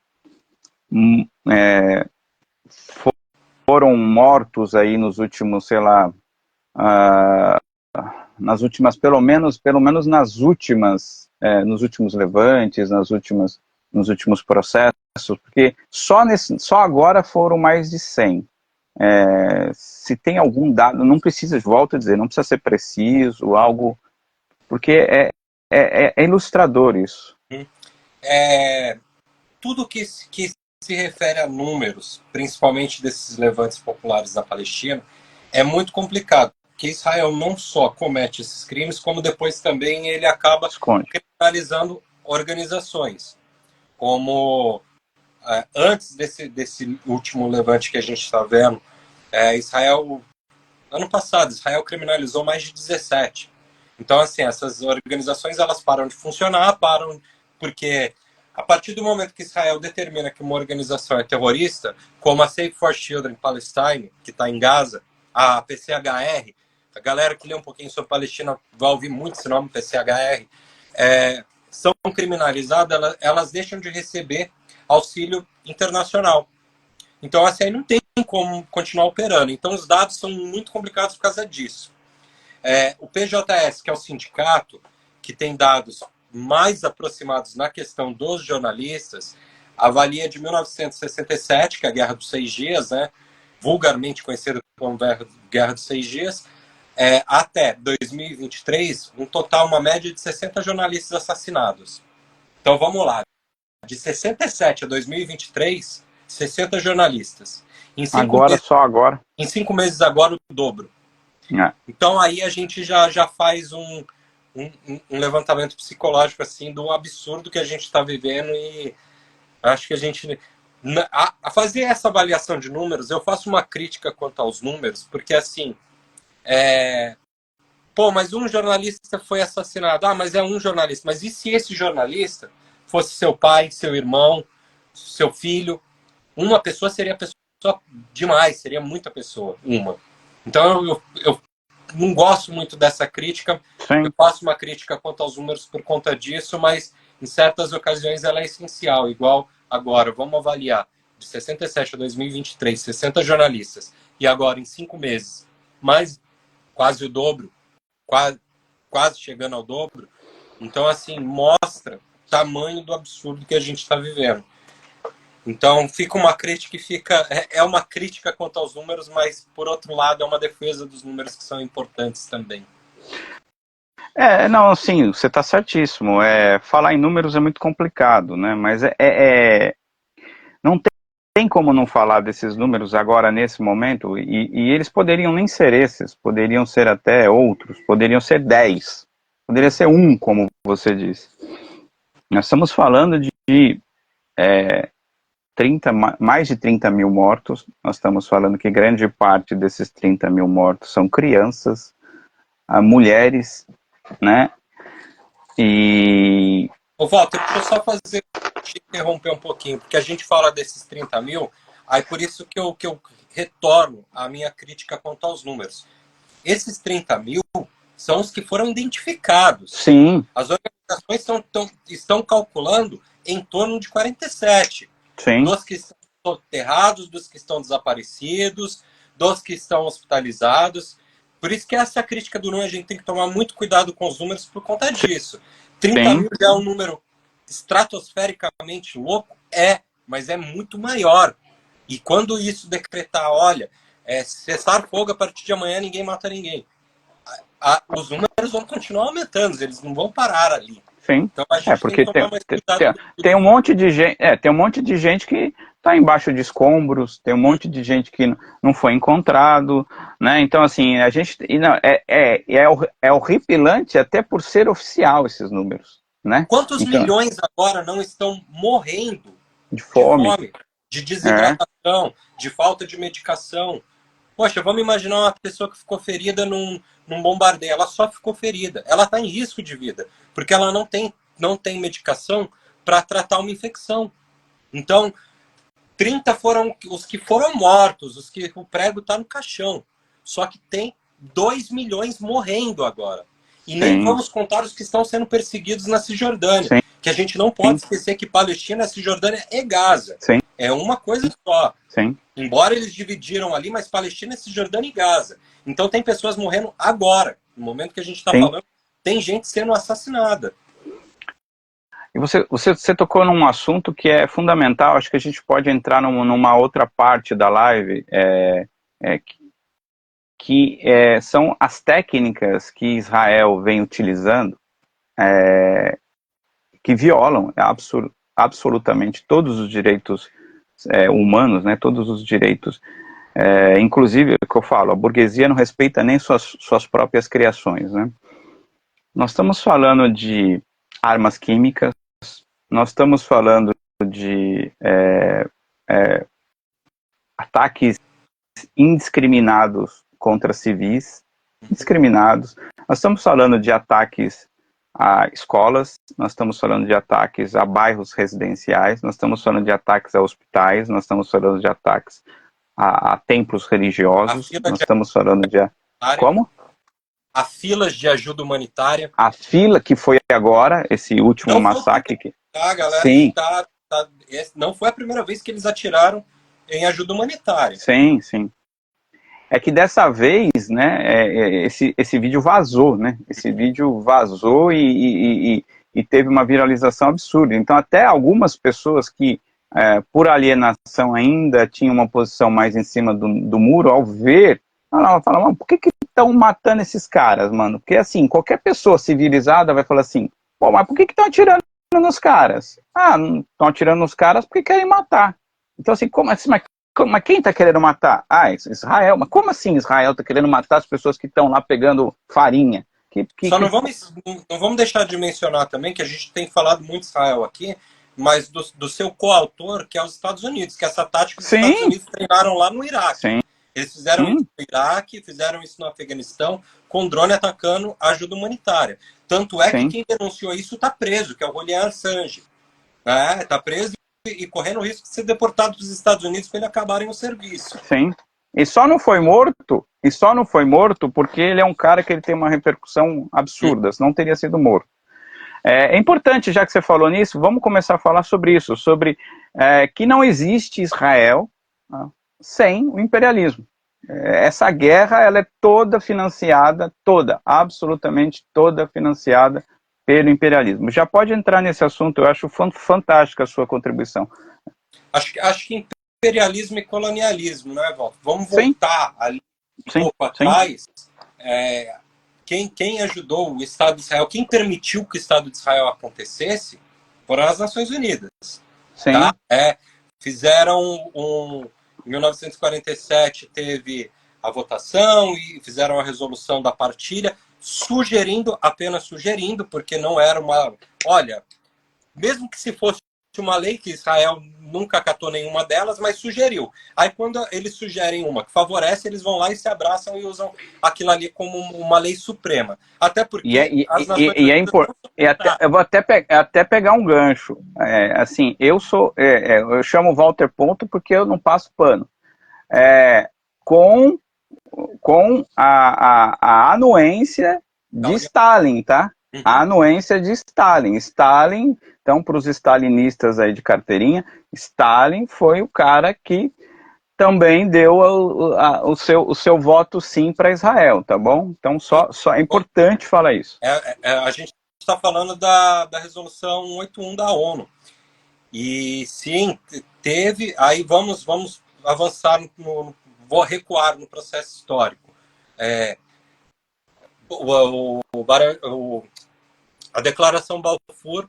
foram mortos aí nos últimos, sei lá, nas últimas, pelo menos nas últimas, nos últimos levantes, nos últimos processos, porque só agora foram mais de 100. Se tem algum dado, não precisa, volto a dizer, não precisa ser preciso, algo, porque é ilustrador isso. Tudo que se refere a números, principalmente desses levantes populares da Palestina, é muito complicado, porque Israel não só comete esses crimes, como depois também ele acaba criminalizando organizações, como antes desse último levante que a gente está vendo, Israel, ano passado, Israel criminalizou mais de 17. Então, assim, essas organizações, elas param de funcionar, porque a partir do momento que Israel determina que uma organização é terrorista, como a Save for Children Palestine, que está em Gaza, a PCHR, a galera que lê um pouquinho sobre Palestina vai ouvir muito esse nome, PCHR, são criminalizadas, elas deixam de receber auxílio internacional. Então, assim, aí não tem como continuar operando. Então, os dados são muito complicados por causa disso. O PJS, que é o sindicato, que tem dados mais aproximados na questão dos jornalistas, avalia de 1967, que é a Guerra dos 6 Dias, né, vulgarmente conhecida como Guerra dos 6 Dias, até 2023, um total, uma média de 60 jornalistas assassinados. Então vamos lá, de 67 a 2023, 60 jornalistas. Só agora. Em 5 meses agora, o dobro. Então aí a gente já faz um levantamento psicológico assim do absurdo que a gente está vivendo, e acho que a gente a fazer essa avaliação de números, eu faço uma crítica quanto aos números, porque assim mas um jornalista foi assassinado. Mas é um jornalista. Mas e se esse jornalista fosse seu pai, seu irmão, seu filho? Uma pessoa seria pessoa demais, seria muita pessoa, uma. Então eu não gosto muito dessa crítica. Sim. Eu faço uma crítica quanto aos números por conta disso, mas em certas ocasiões ela é essencial. Igual agora, vamos avaliar de 67 a 2023, 60 jornalistas, e agora em 5 meses, mais quase o dobro, quase chegando ao dobro. Então, assim, mostra o tamanho do absurdo que a gente está vivendo. Então, fica uma crítica uma crítica quanto aos números, mas, por outro lado, é uma defesa dos números que são importantes também. Não, assim, você está certíssimo. Falar em números é muito complicado, né? Mas não tem como não falar desses números agora, nesse momento, e eles poderiam nem ser esses, poderiam ser até outros, poderiam ser 10, poderia ser um, como você disse. Nós estamos falando de mais de 30 mil mortos. Nós estamos falando que grande parte desses 30 mil mortos são crianças, mulheres, né? E... Walter, deixa eu só fazer te interromper um pouquinho, porque a gente fala desses 30 mil, aí por isso que eu retorno a minha crítica quanto aos números. Esses 30 mil são os que foram identificados. Sim. As organizações estão calculando em torno de 47. Sim. Dos que estão soterrados, dos que estão desaparecidos, dos que estão hospitalizados. Por isso que essa crítica do número, a gente tem que tomar muito cuidado com os números por conta disso. 30 mil já é um número estratosfericamente louco? Mas é muito maior. E quando isso decretar, olha, cessar fogo a partir de amanhã, ninguém mata ninguém. Os números vão continuar aumentando, eles não vão parar ali. Sim. Então a gente porque tem que tomar mais cuidado. Tem um monte de gente, tem um monte de gente que está embaixo de escombros, tem um monte de gente que não foi encontrado, né? Então assim, a gente é horripilante até por ser oficial esses números, né? Quantos então, milhões agora não estão morrendo de fome, de desidratação, de falta de medicação? Poxa, vamos imaginar uma pessoa que ficou ferida num bombardeio. Ela só ficou ferida. Ela está em risco de vida, porque ela não tem medicação para tratar uma infecção. Então, 30 foram os que foram mortos, os que o prego está no caixão. Só que tem 2 milhões morrendo agora. E nem vamos contar os que estão sendo perseguidos na Cisjordânia. Sim. Que a gente não pode esquecer que Palestina, Cisjordânia e Gaza. Sim. É uma coisa só. Sim. Embora eles dividiram ali, mas Palestina, Cisjordânia e Gaza. Então tem pessoas morrendo agora. No momento que a gente está falando, tem gente sendo assassinada. E você tocou num assunto que é fundamental, acho que a gente pode entrar numa outra parte da live, que são as técnicas que Israel vem utilizando, que violam absolutamente todos os direitos humanos, né, todos os direitos, inclusive, o que eu falo, a burguesia não respeita nem suas próprias criações, né? Nós estamos falando de armas químicas, nós estamos falando de ataques indiscriminados contra civis, indiscriminados. Nós estamos falando de ataques a escolas, nós estamos falando de ataques a bairros residenciais, nós estamos falando de ataques a hospitais, nós estamos falando de ataques a templos religiosos, nós estamos falando de... Como? A filas de ajuda humanitária. A fila que foi agora, esse último massacre. Galera, sim. Não foi a primeira vez que eles atiraram em ajuda humanitária. Sim, sim. É que dessa vez, né, esse vídeo vazou, né? Esse vídeo vazou e teve uma viralização absurda. Então, até algumas pessoas que, por alienação ainda, tinham uma posição mais em cima do muro, ao ver, ela fala, mano, por que estão matando esses caras, mano? Porque, assim, qualquer pessoa civilizada vai falar assim, pô, mas por que estão atirando nos caras? Ah, não estão atirando nos caras porque querem matar. Então, assim, como assim, mas quem está querendo matar? Ah, Israel. Mas como assim Israel está querendo matar as pessoas que estão lá pegando farinha? Só não vamos deixar de mencionar também que a gente tem falado muito Israel aqui, mas do seu coautor, que é os Estados Unidos, que essa tática os Estados Unidos treinaram lá no Iraque. Sim. Eles fizeram isso no Iraque, fizeram isso no Afeganistão, com drone atacando ajuda humanitária. Tanto é que quem denunciou isso está preso, que é o Julian Assange. Está preso e correndo o risco de ser deportado dos Estados Unidos para ele acabarem o serviço. Sim. E só não foi morto porque ele é um cara que ele tem uma repercussão absurda, senão teria sido morto. É importante, já que você falou nisso, vamos começar a falar sobre isso, sobre que não existe Israel sem o imperialismo. Essa guerra, ela é toda financiada, absolutamente toda financiada pelo imperialismo. Já pode entrar nesse assunto, eu acho fantástica a sua contribuição. Acho que imperialismo e colonialismo, né, Walter? Vamos voltar ali um pouco atrás. Quem ajudou o Estado de Israel, quem permitiu que o Estado de Israel acontecesse, foram as Nações Unidas. Sim. Tá? Fizeram em 1947 teve a votação e fizeram a resolução da partilha, apenas sugerindo, porque não era uma... Olha, mesmo que se fosse uma lei que Israel nunca acatou nenhuma delas, mas sugeriu. Aí quando eles sugerem uma que favorece, eles vão lá e se abraçam e usam aquilo ali como uma lei suprema. Até porque as Nações Unidas não são eu vou até pegar um gancho. Assim, eu chamo Walter Ponto porque eu não passo pano. É, com a anuência de Stalin, tá? A anuência de Stalin. Stalin, então, para os stalinistas aí de carteirinha, Stalin foi o cara que também deu o seu voto sim para Israel, tá bom? Então, só é importante falar isso. A gente está falando da resolução 181 da ONU. E sim, teve. Aí vamos avançar, vou recuar no processo histórico. A Declaração Balfour,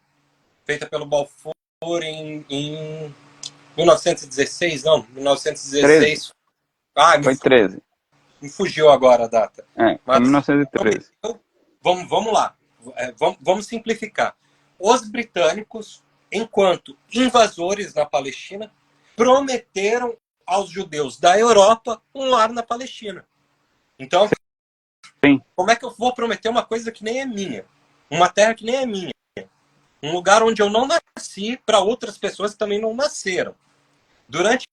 feita pelo Balfour em 1916, não, 1916. 13. Foi 13. Me fugiu agora a data. Foi 1913. Vamos lá. Vamos simplificar. Os britânicos, enquanto invasores na Palestina, prometeram aos judeus da Europa um lar na Palestina. Então, sim, como é que eu vou prometer uma coisa que nem é minha? Uma terra que nem é minha? Um lugar onde eu não nasci para outras pessoas que também não nasceram. Durante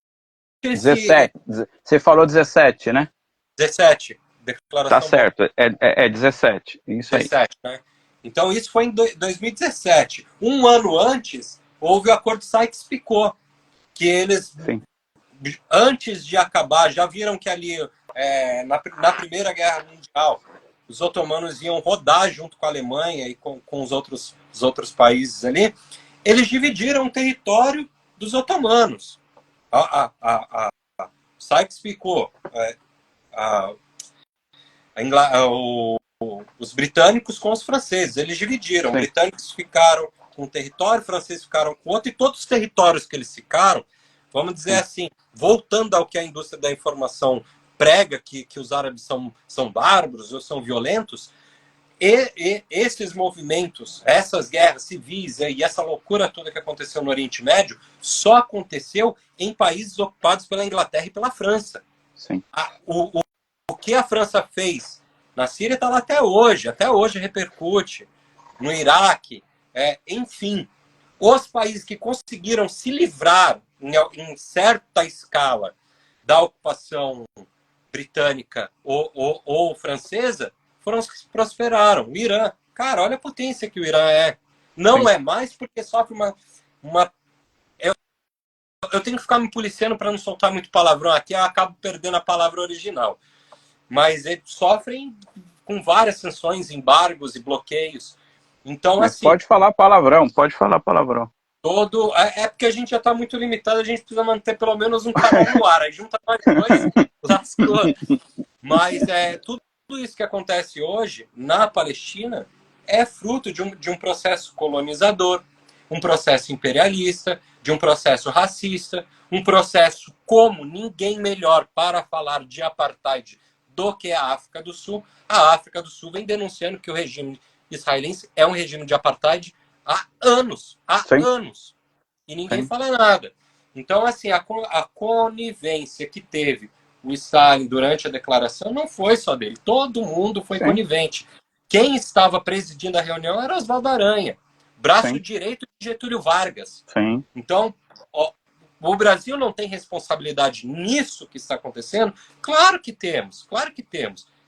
17. Você falou 17, né? 17. Declaração tá certo, é 17. Isso 17, aí. Né? Então, isso foi em 2017. Um ano antes, houve o acordo Sykes-Picot, que eles, sim, antes de acabar, já viram que ali, na Primeira Guerra Mundial, os otomanos iam rodar junto com a Alemanha e com os outros países ali. Eles dividiram o território dos otomanos. Sykes-Picot, os britânicos com os franceses. Eles dividiram. Sim. Os britânicos ficaram com um território, os franceses ficaram com outro, e todos os territórios que eles ficaram, vamos dizer assim, voltando ao que a indústria da informação prega, que os árabes são bárbaros ou são violentos, e esses movimentos, essas guerras civis e essa loucura toda que aconteceu no Oriente Médio, só aconteceu em países ocupados pela Inglaterra e pela França. Sim. O que a França fez na Síria está lá até hoje repercute. No Iraque, enfim. Os países que conseguiram se livrar em certa escala da ocupação britânica ou francesa foram os que prosperaram. O Irã, cara, olha a potência que o Irã é. Não Sim. é mais porque sofre uma... Eu tenho que ficar me policiando para não soltar muito palavrão aqui, eu acabo perdendo a palavra original. Mas eles sofrem com várias sanções, embargos e bloqueios. Então, mas assim... pode falar palavrão. É porque a gente já está muito limitado, a gente precisa manter pelo menos um canal no ar. Aí junta nós dois, lascou. Mas tudo isso que acontece hoje na Palestina é fruto de um processo colonizador, um processo imperialista, de um processo racista, um processo como ninguém melhor para falar de apartheid do que a África do Sul. A África do Sul vem denunciando que o regime israelense é um regime de apartheid há anos. E ninguém Sim. fala nada. Então, assim, a conivência que teve o Stalin durante a declaração não foi só dele. Todo mundo foi Sim. conivente. Quem estava presidindo a reunião era Oswaldo Aranha, braço Sim. direito de Getúlio Vargas. Sim. Então, o Brasil não tem responsabilidade nisso que está acontecendo? Claro que temos.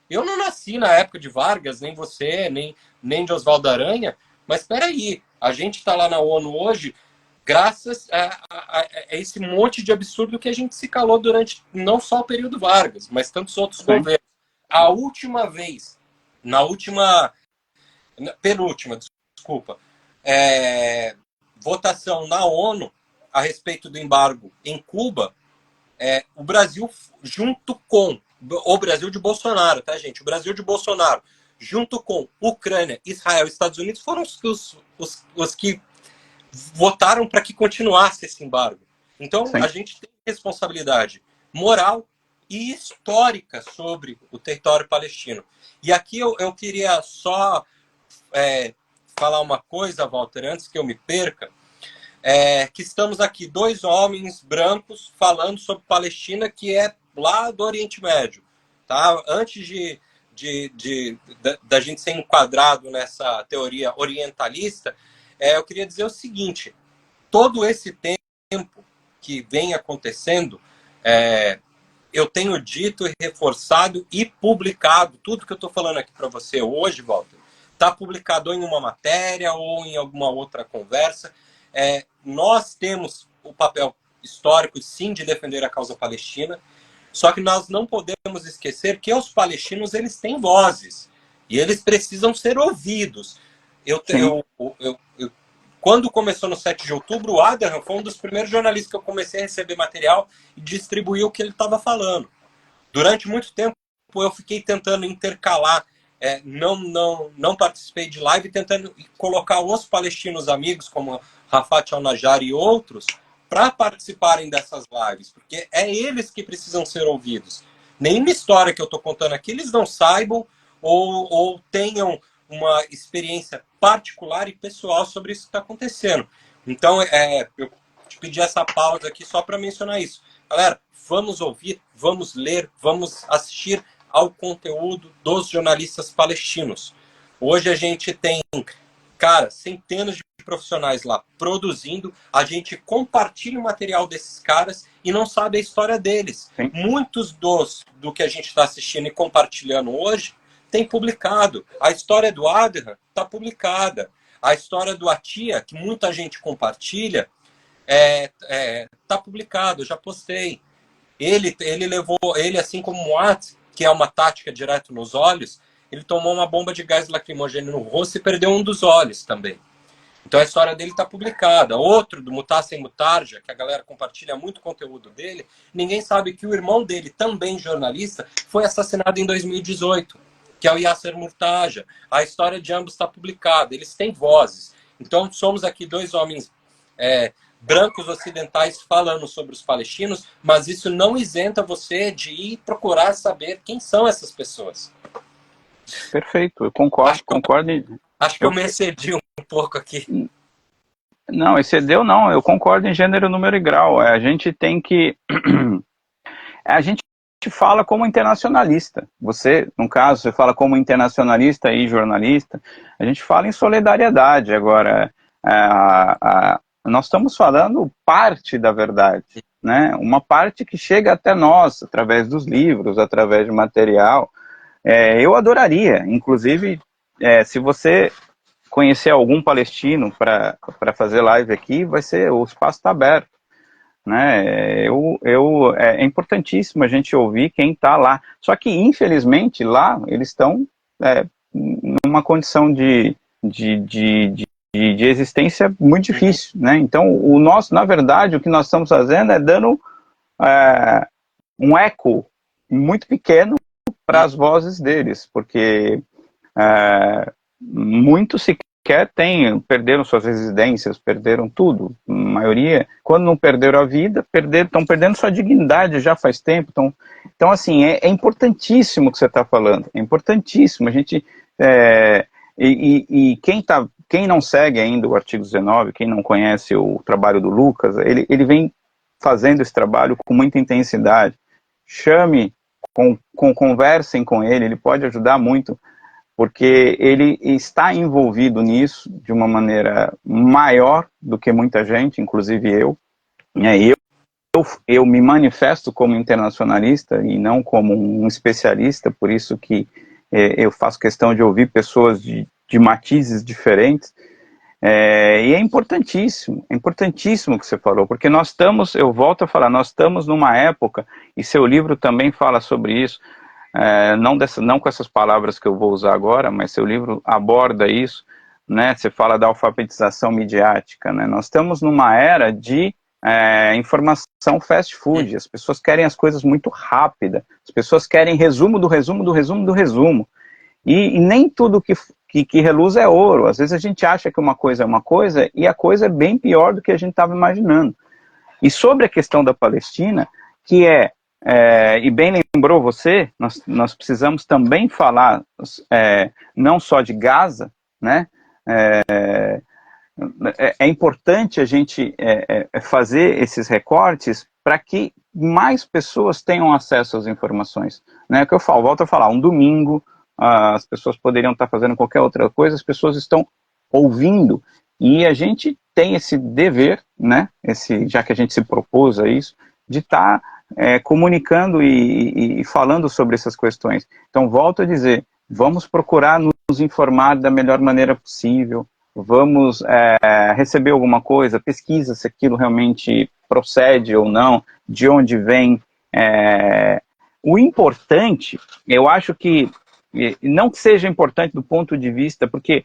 Eu não nasci na época de Vargas, nem você, nem de Oswaldo Aranha, mas espera aí, a gente está lá na ONU hoje graças a esse monte de absurdo que a gente se calou durante não só o período Vargas, mas tantos outros Sim. governos. A última vez, penúltima, desculpa, votação na ONU a respeito do embargo em Cuba, o Brasil, junto com o Brasil de Bolsonaro, tá, gente? O Brasil de Bolsonaro, junto com Ucrânia, Israel e Estados Unidos, foram os que votaram para que continuasse esse embargo. Então, Sim. a gente tem responsabilidade moral e histórica sobre o território palestino. E aqui eu queria só falar uma coisa, Walter, antes que eu me perca. que estamos aqui, dois homens brancos falando sobre Palestina, que é lá do Oriente Médio. Tá? Antes da gente ser enquadrado nessa teoria orientalista, eu queria dizer o seguinte: todo esse tempo que vem acontecendo, eu tenho dito e reforçado e publicado, tudo que eu estou falando aqui para você hoje, Walter, está publicado em uma matéria ou em alguma outra conversa. Nós temos o papel histórico, sim, de defender a causa palestina, só que nós não podemos esquecer que os palestinos, eles têm vozes e eles precisam ser ouvidos. Quando começou no 7 de outubro, o Abraham foi um dos primeiros jornalistas que eu comecei a receber material e distribuir o que ele estava falando. Durante muito tempo, eu fiquei tentando intercalar, não participei de live, tentando colocar os palestinos amigos, como Rafat Al-Najjar e outros, para participarem dessas lives, porque é eles que precisam ser ouvidos. Nenhuma história que eu estou contando aqui eles não saibam ou tenham uma experiência particular e pessoal sobre isso que está acontecendo. Então, eu te pedi essa pausa aqui só para mencionar isso. Galera, vamos ouvir, vamos ler, vamos assistir ao conteúdo dos jornalistas palestinos. Hoje a gente tem, centenas de profissionais lá produzindo, a gente compartilha o material desses caras e não sabe a história deles. Sim. Muitos do que a gente está assistindo e compartilhando hoje tem publicado. A história do Abraham está publicada. A história do Atia, que muita gente compartilha, está publicado, eu já postei. Ele assim como o Muat, que é uma tática direto nos olhos, ele tomou uma bomba de gás lacrimogêneo no rosto e perdeu um dos olhos também. Então a história dele está publicada. Outro, do Mutassem Mutarja, que a galera compartilha muito conteúdo dele, ninguém sabe que o irmão dele, também jornalista, foi assassinado em 2018, que é o Yasser Murtaja. A história de ambos está publicada, eles têm vozes. Então somos aqui dois homens brancos ocidentais falando sobre os palestinos, mas isso não isenta você de ir procurar saber quem são essas pessoas. Perfeito, eu concordo. Acho que eu me excedi um pouco aqui. Não, excedeu não, eu concordo em gênero, número e grau. A gente tem que... a gente fala como internacionalista. Você, no caso, você fala como internacionalista e jornalista. A gente fala em solidariedade. Agora, nós estamos falando parte da verdade, né? Uma parte que chega até nós, através dos livros, através de material. Eu adoraria, inclusive, se você conhecer algum palestino para fazer live aqui, o espaço está aberto, né? É importantíssimo a gente ouvir quem está lá. Só que, infelizmente, lá eles estão numa condição de existência muito difícil, né? Então, na verdade, o que nós estamos fazendo é dando um eco muito pequeno para as vozes deles, porque muitos sequer perderam suas residências, perderam tudo. A maioria, quando não perderam a vida, estão perdendo sua dignidade já faz tempo. Então assim, é importantíssimo o que você está falando, é importantíssimo. A gente, quem não segue ainda o artigo 19, quem não conhece o trabalho do Lucas, ele vem fazendo esse trabalho com muita intensidade. Conversem com ele pode ajudar muito, porque ele está envolvido nisso de uma maneira maior do que muita gente, inclusive eu. Eu me manifesto como internacionalista e não como um especialista, por isso que eu faço questão de ouvir pessoas de matizes diferentes. E é importantíssimo o que você falou, porque eu volto a falar, nós estamos numa época, e seu livro também fala sobre isso, não com essas palavras que eu vou usar agora, mas seu livro aborda isso, né? Você fala da alfabetização midiática, né? Nós estamos numa era de informação fast food, as pessoas querem as coisas muito rápidas, as pessoas querem resumo do resumo do resumo do resumo, e nem tudo que reluz é ouro. Às vezes a gente acha que uma coisa é uma coisa, e a coisa é bem pior do que a gente estava imaginando. E sobre a questão da Palestina, que e bem lembrou você, nós precisamos também falar não só de Gaza, né? é importante a gente fazer esses recortes para que mais pessoas tenham acesso às informações. Né? É o que eu falo, volto a falar, um domingo, as pessoas poderiam estar fazendo qualquer outra coisa, as pessoas estão ouvindo, e a gente tem esse dever, né, já que a gente se propôs a isso, de estar comunicando e falando sobre essas questões. Então, volto a dizer, vamos procurar nos informar da melhor maneira possível, vamos receber alguma coisa, pesquisa se aquilo realmente procede ou não, de onde vem. O importante, eu acho que, não que seja importante do ponto de vista, porque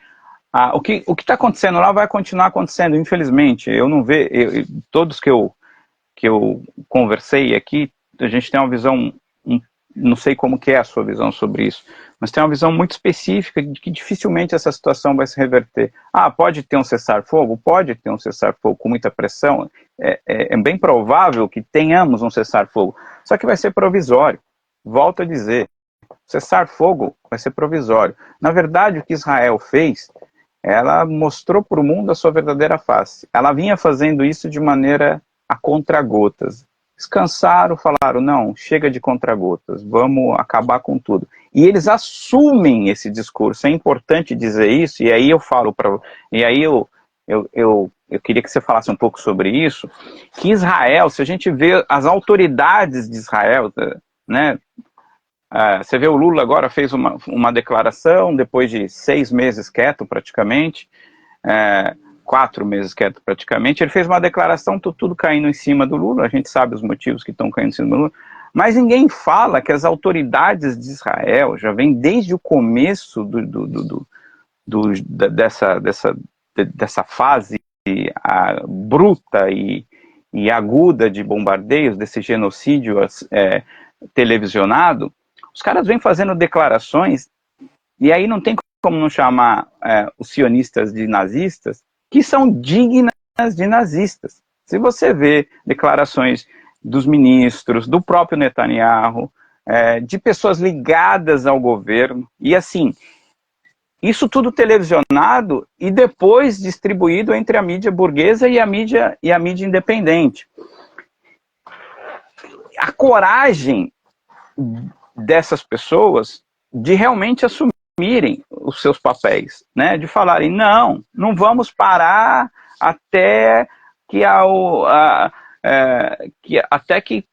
o que está acontecendo lá vai continuar acontecendo, infelizmente. Eu não vejo, todos que eu conversei aqui, a gente tem uma visão, não sei como que é a sua visão sobre isso, mas tem uma visão muito específica de que dificilmente essa situação vai se reverter. Pode ter um cessar-fogo? Pode ter um cessar-fogo com muita pressão. É bem provável que tenhamos um cessar-fogo, só que vai ser provisório. Volto a dizer, cessar-fogo vai ser provisório. Na verdade, o que Israel fez, ela mostrou para o mundo a sua verdadeira face. Ela vinha fazendo isso de maneira a contragotas. Descansaram, falaram, não, chega de contragotas, vamos acabar com tudo. E eles assumem esse discurso, é importante dizer isso, e aí eu falo para... E aí eu queria que você falasse um pouco sobre isso, que Israel, se a gente vê as autoridades de Israel, né, você vê o Lula agora fez uma declaração, depois de 6 meses quieto praticamente, 4 meses quieto praticamente, ele fez uma declaração, tudo caindo em cima do Lula, a gente sabe os motivos que estão caindo em cima do Lula, mas ninguém fala que as autoridades de Israel já vem desde o começo dessa fase bruta e aguda de bombardeios, desse genocídio televisionado. Os caras vêm fazendo declarações, e aí não tem como não chamar os sionistas de nazistas, que são dignas de nazistas. Se você vê declarações dos ministros, do próprio Netanyahu, de pessoas ligadas ao governo, e assim, isso tudo televisionado e depois distribuído entre a mídia burguesa e a mídia independente. A coragem dessas pessoas de realmente assumirem os seus papéis, né? De falarem, não vamos parar até que até que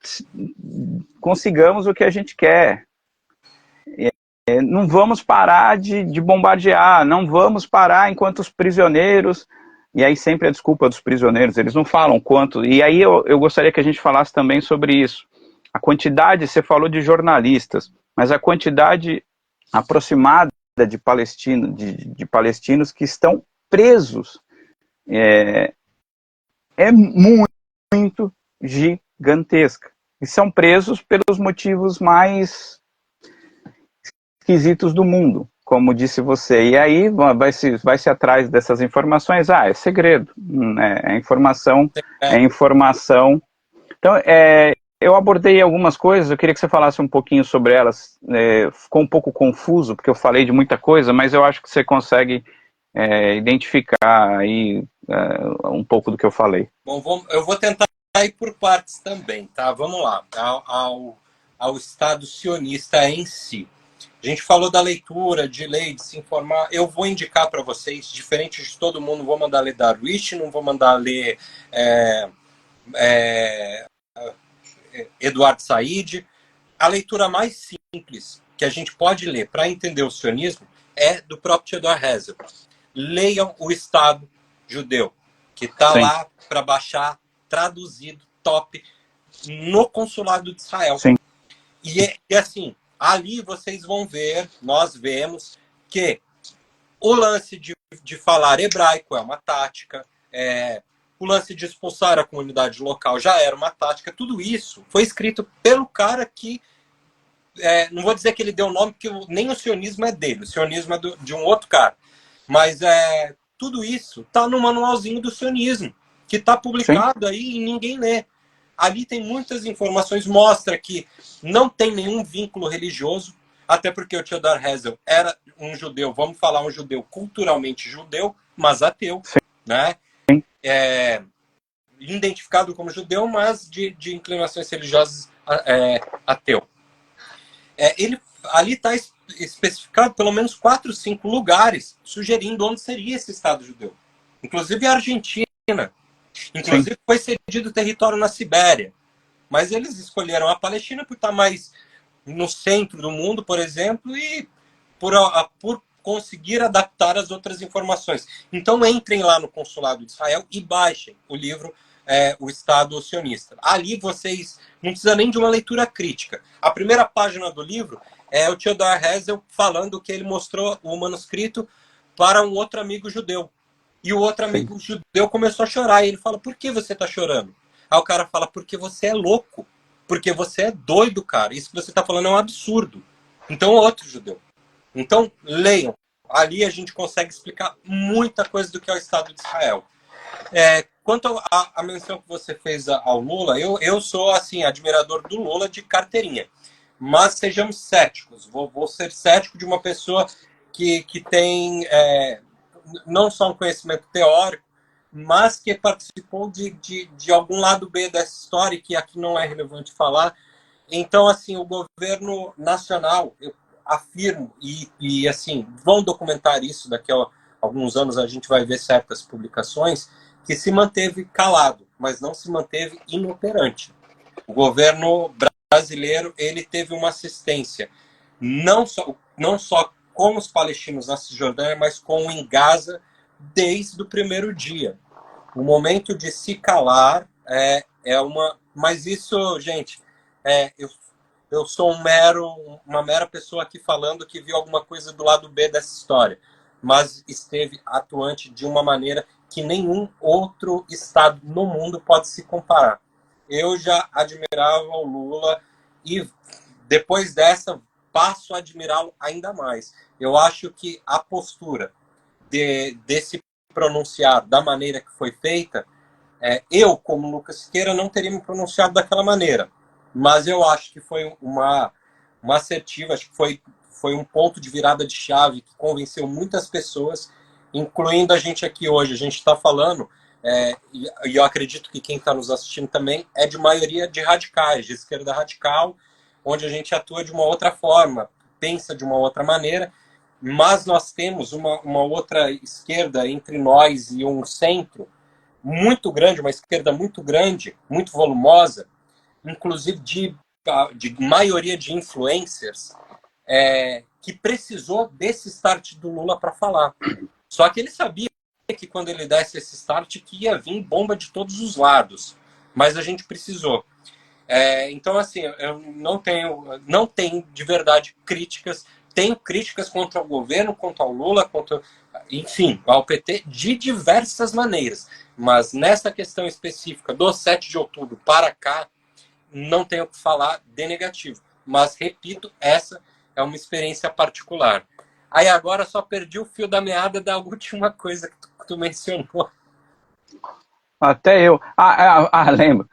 consigamos o que a gente quer. Não vamos parar de bombardear, não vamos parar enquanto os prisioneiros... E aí sempre a desculpa dos prisioneiros, eles não falam quanto... E aí eu gostaria que a gente falasse também sobre isso. A quantidade, você falou de jornalistas, mas a quantidade aproximada de palestinos que estão presos é muito gigantesca. E são presos pelos motivos mais esquisitos do mundo, como disse você. E aí vai-se atrás dessas informações. É segredo, é informação. Então, eu abordei algumas coisas, eu queria que você falasse um pouquinho sobre elas. Ficou um pouco confuso, porque eu falei de muita coisa, mas eu acho que você consegue identificar aí um pouco do que eu falei. Bom, eu vou tentar ir por partes também, tá? Vamos lá, ao Estado sionista em si. A gente falou da leitura, de lei, de se informar. Eu vou indicar para vocês, diferente de todo mundo, não vou mandar ler Darwish, não vou mandar ler Eduardo Said. A leitura mais simples que a gente pode ler para entender o sionismo é do próprio Theodor Herzl. Leiam o Estado Judeu, que está lá para baixar, traduzido, top, no consulado de Israel. Sim. E assim, ali vocês vão ver, nós vemos, que o lance de falar hebraico é uma tática, o lance de expulsar a comunidade local já era uma tática. Tudo isso foi escrito pelo cara que, não vou dizer que ele deu o nome, porque nem o sionismo é dele, o sionismo é de um outro cara. Mas tudo isso está no manualzinho do sionismo, que está publicado aí e ninguém lê. Ali tem muitas informações, mostra que não tem nenhum vínculo religioso, até porque o Theodor Herzl era um judeu, vamos falar um judeu culturalmente judeu, mas ateu. né? Identificado como judeu, mas de inclinações religiosas ateu. Ele ali está especificado pelo menos 4, 5 lugares sugerindo onde seria esse Estado judeu. Inclusive a Argentina. Inclusive foi cedido território na Sibéria. Mas eles escolheram a Palestina por estar mais no centro do mundo, por exemplo, e por conseguir adaptar as outras informações. Então entrem lá no consulado de Israel e baixem o livro O Estado Sionista. Ali vocês não precisam nem de uma leitura crítica. A primeira página do livro é o Theodor Herzl falando que ele mostrou o manuscrito para um outro amigo judeu. E o outro amigo judeu começou a chorar. E ele fala, por que você está chorando? Aí o cara fala, porque você é louco. Porque você é doido, cara. Isso que você está falando é um absurdo. Então, outro judeu. Então, leiam. Ali a gente consegue explicar muita coisa do que é o Estado de Israel. Quanto à menção que você fez ao Lula, eu sou, assim, admirador do Lula de carteirinha. Mas sejamos céticos. Vou ser cético de uma pessoa que tem não só um conhecimento teórico, mas que participou de algum lado B dessa história, que aqui não é relevante falar. Então, assim, o governo nacional, eu afirmo, e assim, vão documentar isso daqui a alguns anos, a gente vai ver certas publicações, que se manteve calado, mas não se manteve inoperante. O governo brasileiro, ele teve uma assistência, não só com os palestinos na Cisjordânia, mas com em Gaza desde o primeiro dia. O momento de se calar é uma... Mas isso, gente, eu sou uma mera pessoa aqui falando que viu alguma coisa do lado B dessa história, mas esteve atuante de uma maneira que nenhum outro Estado no mundo pode se comparar. Eu já admirava o Lula e depois dessa passo a admirá-lo ainda mais. Eu acho que a postura desse pronunciar da maneira que foi feita, eu, como Lucas Siqueira, não teria me pronunciado daquela maneira. Mas eu acho que foi uma assertiva, acho que foi um ponto de virada de chave que convenceu muitas pessoas, incluindo a gente aqui hoje. A gente está falando, e eu acredito que quem está nos assistindo também, é de maioria de radicais, de esquerda radical, onde a gente atua de uma outra forma, pensa de uma outra maneira, mas nós temos uma outra esquerda entre nós e um centro muito grande, uma esquerda muito grande, muito volumosa, inclusive de maioria de influencers, que precisou desse start do Lula para falar. Só que ele sabia que quando ele desse esse start que ia vir bomba de todos os lados. Mas a gente precisou. Então, assim, eu não tenho de verdade críticas. Tenho críticas contra o governo, contra o Lula, enfim, ao PT, de diversas maneiras. Mas nessa questão específica do 7 de outubro para cá, não tenho o que falar de negativo. Mas, repito, essa é uma experiência particular. Aí agora só perdi o fio da meada da última coisa que tu mencionou. Até eu. Lembro.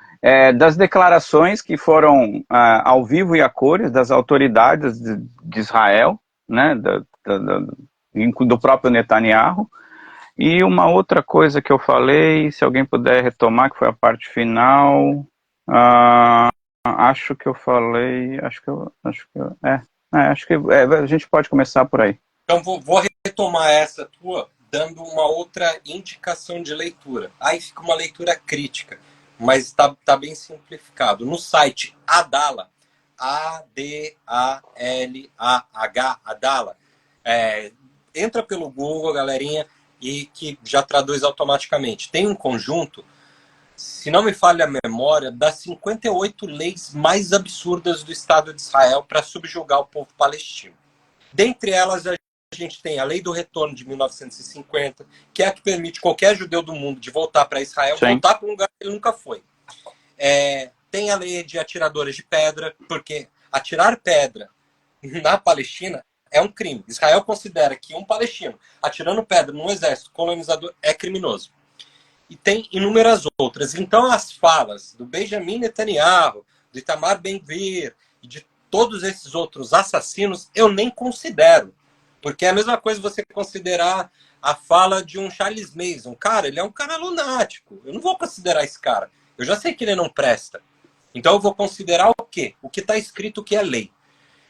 Das declarações que foram ao vivo e a cores das autoridades de Israel, né, do próprio Netanyahu. E uma outra coisa que eu falei, se alguém puder retomar, que foi a parte final, acho que eu falei, acho que a gente pode começar por aí. Então vou retomar essa tua, dando uma outra indicação de leitura. Aí fica uma leitura crítica, mas está bem simplificado. No site Adala, A-D-A-L-A-H, Adala, entra pelo Google, galerinha, e que já traduz automaticamente. Tem um conjunto, se não me falha a memória, das 58 leis mais absurdas do Estado de Israel para subjugar o povo palestino. Dentre elas, a gente tem a Lei do Retorno de 1950, que é a que permite qualquer judeu do mundo de voltar para Israel, Sim. voltar para um lugar que ele nunca foi. Tem a lei de atiradores de pedra, porque atirar pedra na Palestina é um crime. Israel considera que um palestino atirando pedra num exército colonizador é criminoso. E tem inúmeras outras. Então, as falas do Benjamin Netanyahu, do Itamar Ben-Gvir e de todos esses outros assassinos, eu nem considero. Porque é a mesma coisa você considerar a fala de um Charles Manson. Cara, ele é um cara lunático. Eu não vou considerar esse cara. Eu já sei que ele não presta. Então eu vou considerar o quê? O que está escrito que é lei.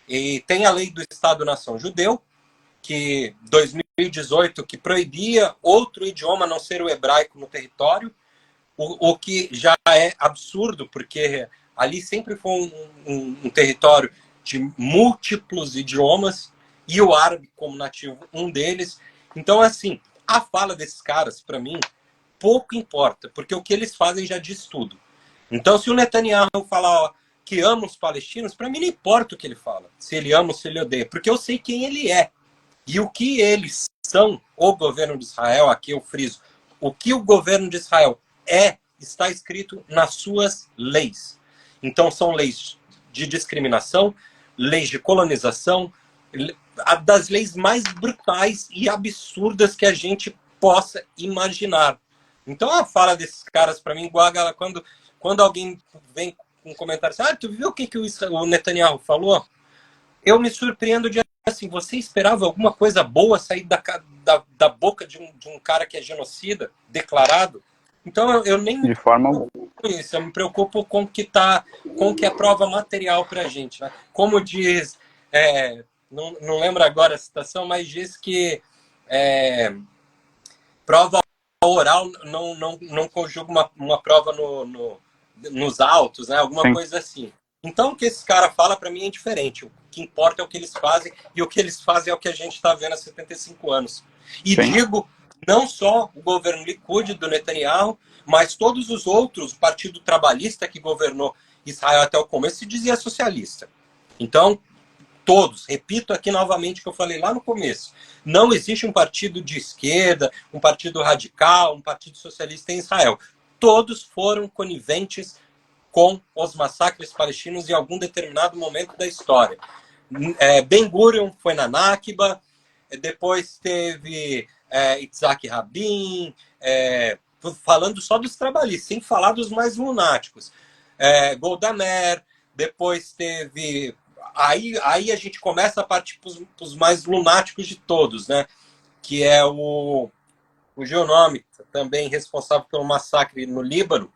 E tem a lei do Estado-nação judeu, que 2018, que proibia outro idioma a não ser o hebraico no território, o que já é absurdo, porque ali sempre foi um território de múltiplos idiomas, e o árabe como nativo um deles. Então, assim, a fala desses caras, para mim, pouco importa, porque o que eles fazem já diz tudo. Então, se o Netanyahu falar que ama os palestinos, para mim não importa o que ele fala, se ele ama ou se ele odeia, porque eu sei quem ele é. E o que eles são, o governo de Israel, aqui eu friso, o que o governo de Israel está escrito nas suas leis. Então, são leis de discriminação, leis de colonização, das leis mais brutais e absurdas que a gente possa imaginar. Então, a fala desses caras, para mim, Guagala, quando alguém vem com um comentário assim, tu viu o que o Netanyahu falou? Eu me surpreendo de assim, você esperava alguma coisa boa sair da boca de um cara que é genocida, declarado? Então eu nem me De forma preocupo com isso, eu me preocupo com o que é prova material para a gente. Né? Como diz, não lembro agora a citação, mas diz que prova oral não conjuga uma prova nos autos, né? Alguma sim. coisa assim. Então, o que esse cara fala, para mim, é indiferente. O que importa é o que eles fazem, e o que eles fazem é o que a gente está vendo há 75 anos. E Sim. digo, não só o governo Likud do Netanyahu, mas todos os outros, o Partido Trabalhista que governou Israel até o começo, se dizia socialista. Então, todos, repito aqui novamente o que eu falei lá no começo, não existe um partido de esquerda, um partido radical, um partido socialista em Israel. Todos foram coniventes com os massacres palestinos em algum determinado momento da história. Ben Gurion foi na Nakba, depois teve Itzhak Rabin, falando só dos trabalhistas, sem falar dos mais lunáticos. Golda Meir, depois teve... Aí a gente começa a partir para os mais lunáticos de todos, né? Que é o Geonome, também responsável pelo massacre no Líbano.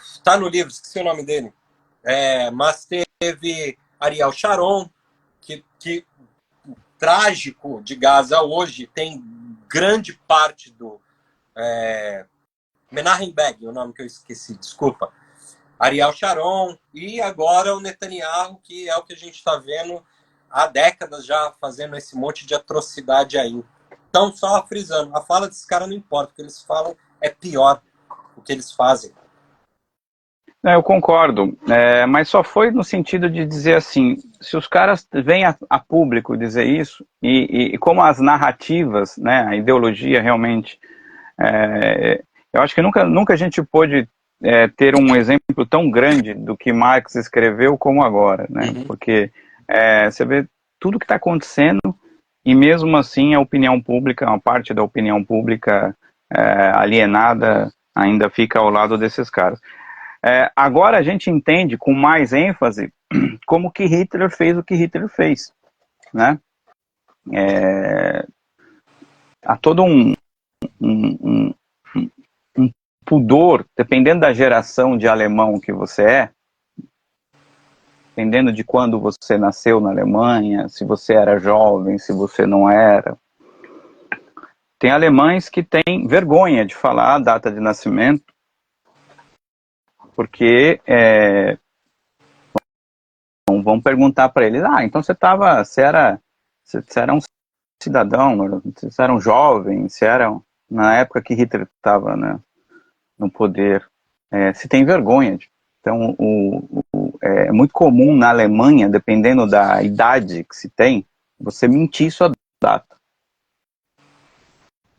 Está no livro, esqueci o nome dele. Mas teve Ariel Sharon, que trágico de Gaza hoje tem grande parte do... Menachem Begin, o nome que eu esqueci, desculpa. Ariel Sharon, e agora o Netanyahu, que é o que a gente está vendo há décadas já fazendo esse monte de atrocidade aí. Então, só frisando, a fala desses caras não importa, o que eles falam é pior o que eles fazem. Eu concordo, mas só foi no sentido de dizer assim, se os caras vêm a público dizer isso, e como as narrativas, né, a ideologia realmente, eu acho que nunca a gente pôde ter um exemplo tão grande do que Marx escreveu como agora, né, porque você vê tudo que está acontecendo, e mesmo assim a opinião pública, uma parte da opinião pública alienada ainda fica ao lado desses caras. Agora a gente entende com mais ênfase como que Hitler fez o que Hitler fez, né? Há todo um pudor, dependendo da geração de alemão que você dependendo de quando você nasceu na Alemanha, se você era jovem, se você não era. Tem alemães que têm vergonha de falar a data de nascimento, porque vão perguntar para eles, então você era um cidadão, você era um jovem, você era na época que Hitler estava, né, no poder, se tem vergonha. Então, é muito comum na Alemanha, dependendo da idade que se tem, você mentir sua data.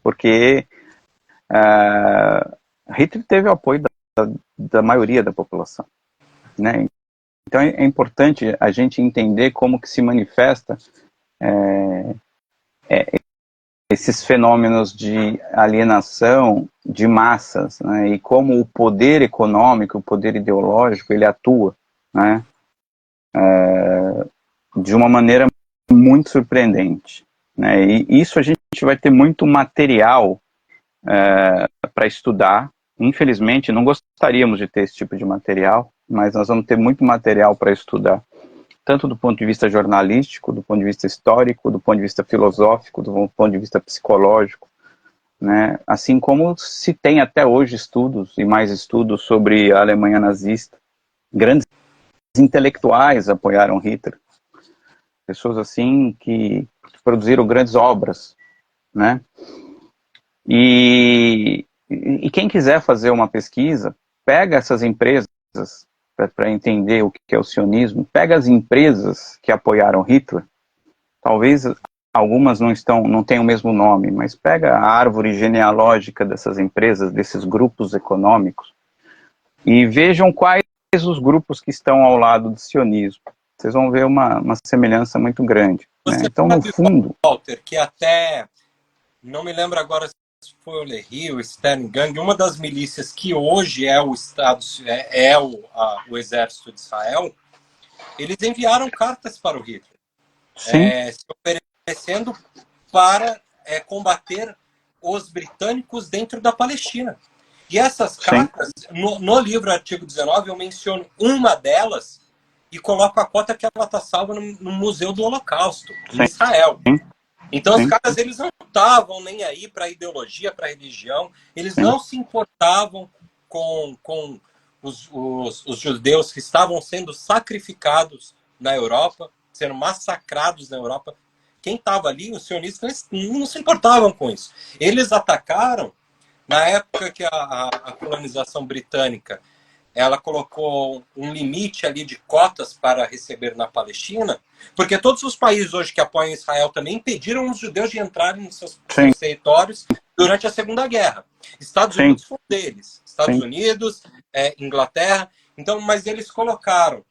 Porque Hitler teve o apoio da maioria da população, né? Então é importante a gente entender como que se manifesta esses fenômenos de alienação de massas, né? E como o poder econômico, o poder ideológico, ele atua, né? De uma maneira muito surpreendente, né? E isso a gente vai ter muito material para estudar. Infelizmente, não gostaríamos de ter esse tipo de material, mas nós vamos ter muito material para estudar, tanto do ponto de vista jornalístico, do ponto de vista histórico, do ponto de vista filosófico, do ponto de vista psicológico, né? Assim como se tem até hoje estudos e mais estudos sobre a Alemanha nazista. Grandes intelectuais apoiaram Hitler, pessoas assim que produziram grandes obras, né? E quem quiser fazer uma pesquisa, pega essas empresas para entender o que é o sionismo, pega as empresas que apoiaram Hitler, talvez algumas não têm o mesmo nome, mas pega a árvore genealógica dessas empresas, desses grupos econômicos, e vejam quais os grupos que estão ao lado do sionismo. Vocês vão ver uma semelhança muito grande, né? Você Então, no sabe, fundo... Walter, que até, não me lembro agora se foi o Lehi, o Stern Gang, uma das milícias que hoje é o Estado, o Exército de Israel, eles enviaram cartas para o Hitler, se oferecendo para combater os britânicos dentro da Palestina. E essas cartas, no livro Artigo 19, eu menciono uma delas e coloco a cota que ela está salva no Museu do Holocausto, em Israel. Então, os caras, eles não estavam nem aí para ideologia, para religião, eles não se importavam com os judeus que estavam sendo sacrificados na Europa, sendo massacrados na Europa. Quem estava ali, os sionistas, não se importavam com isso. Eles atacaram, na época que a colonização britânica ela colocou um limite ali de cotas para receber na Palestina, porque todos os países hoje que apoiam Israel também impediram os judeus de entrarem nos seus territórios durante a Segunda Guerra. Estados Unidos foi um deles. Estados Unidos, Inglaterra. Então, mas eles colocaram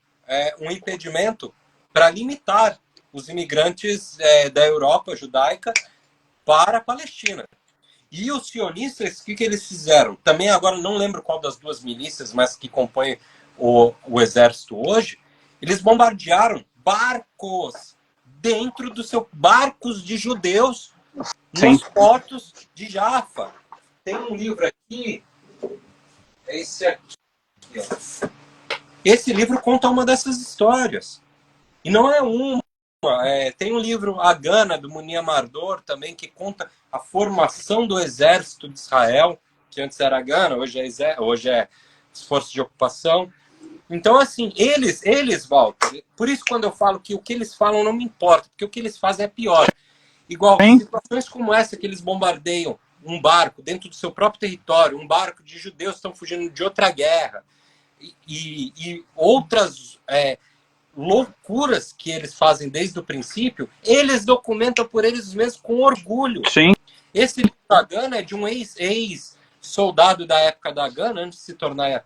um impedimento para limitar os imigrantes da Europa judaica para a Palestina. E os sionistas, o que eles fizeram? Também agora não lembro qual das duas milícias, mas que compõem o exército hoje, eles bombardearam barcos dentro do seu barcos de judeus nos portos de Jaffa. Tem um livro aqui, esse aqui. Esse livro conta uma dessas histórias. E não é uma. Tem um livro Agana, do Munia Mardor, também, que conta a formação do exército de Israel, que antes era Agana, hoje é esforço de ocupação. Então, assim, eles, Walter, por isso quando eu falo que o que eles falam não me importa, porque o que eles fazem é pior. Igual, situações como essa que eles bombardeiam um barco dentro do seu próprio território, um barco de judeus que estão fugindo de outra guerra, e outras loucuras que eles fazem desde o princípio, eles documentam por eles mesmos com orgulho. Esse livro da Gana é de um ex-soldado da época da Gana, antes de se tornar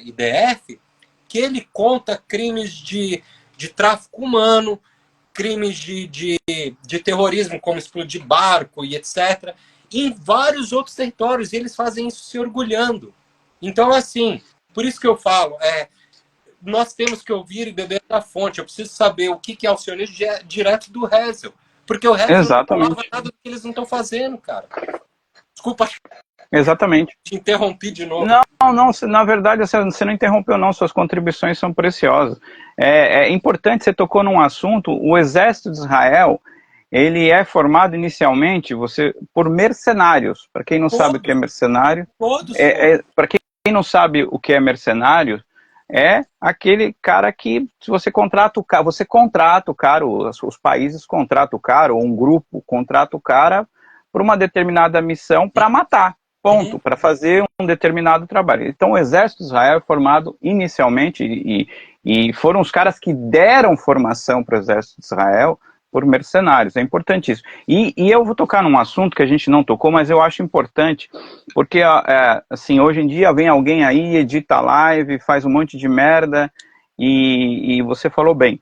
IDF, que ele conta crimes de tráfico humano, crimes de terrorismo, como explodir barco e etc., em vários outros territórios, e eles fazem isso se orgulhando. Então, assim, por isso que eu falo, nós temos que ouvir e beber da fonte. Eu preciso saber o que é o sionismo direto do Herzl. Porque o Herzl não falava nada do que eles não estão fazendo, cara. Desculpa. Exatamente. Te interrompi de novo. Não, na verdade você não interrompeu não, suas contribuições são preciosas. É importante, você tocou num assunto, o exército de Israel, ele é formado inicialmente por mercenários. Para quem não sabe o que é mercenário, para quem não sabe o que é mercenário, é aquele cara que, se você contrata o cara, os países contratam o cara, ou um grupo contrata o cara por uma determinada missão para matar, ponto, para fazer um determinado trabalho. Então o exército de Israel é formado inicialmente, e foram os caras que deram formação para o exército de Israel por mercenários, é importantíssimo. E eu vou tocar num assunto que a gente não tocou, mas eu acho importante, porque assim, hoje em dia vem alguém aí, edita live, faz um monte de merda, e você falou bem,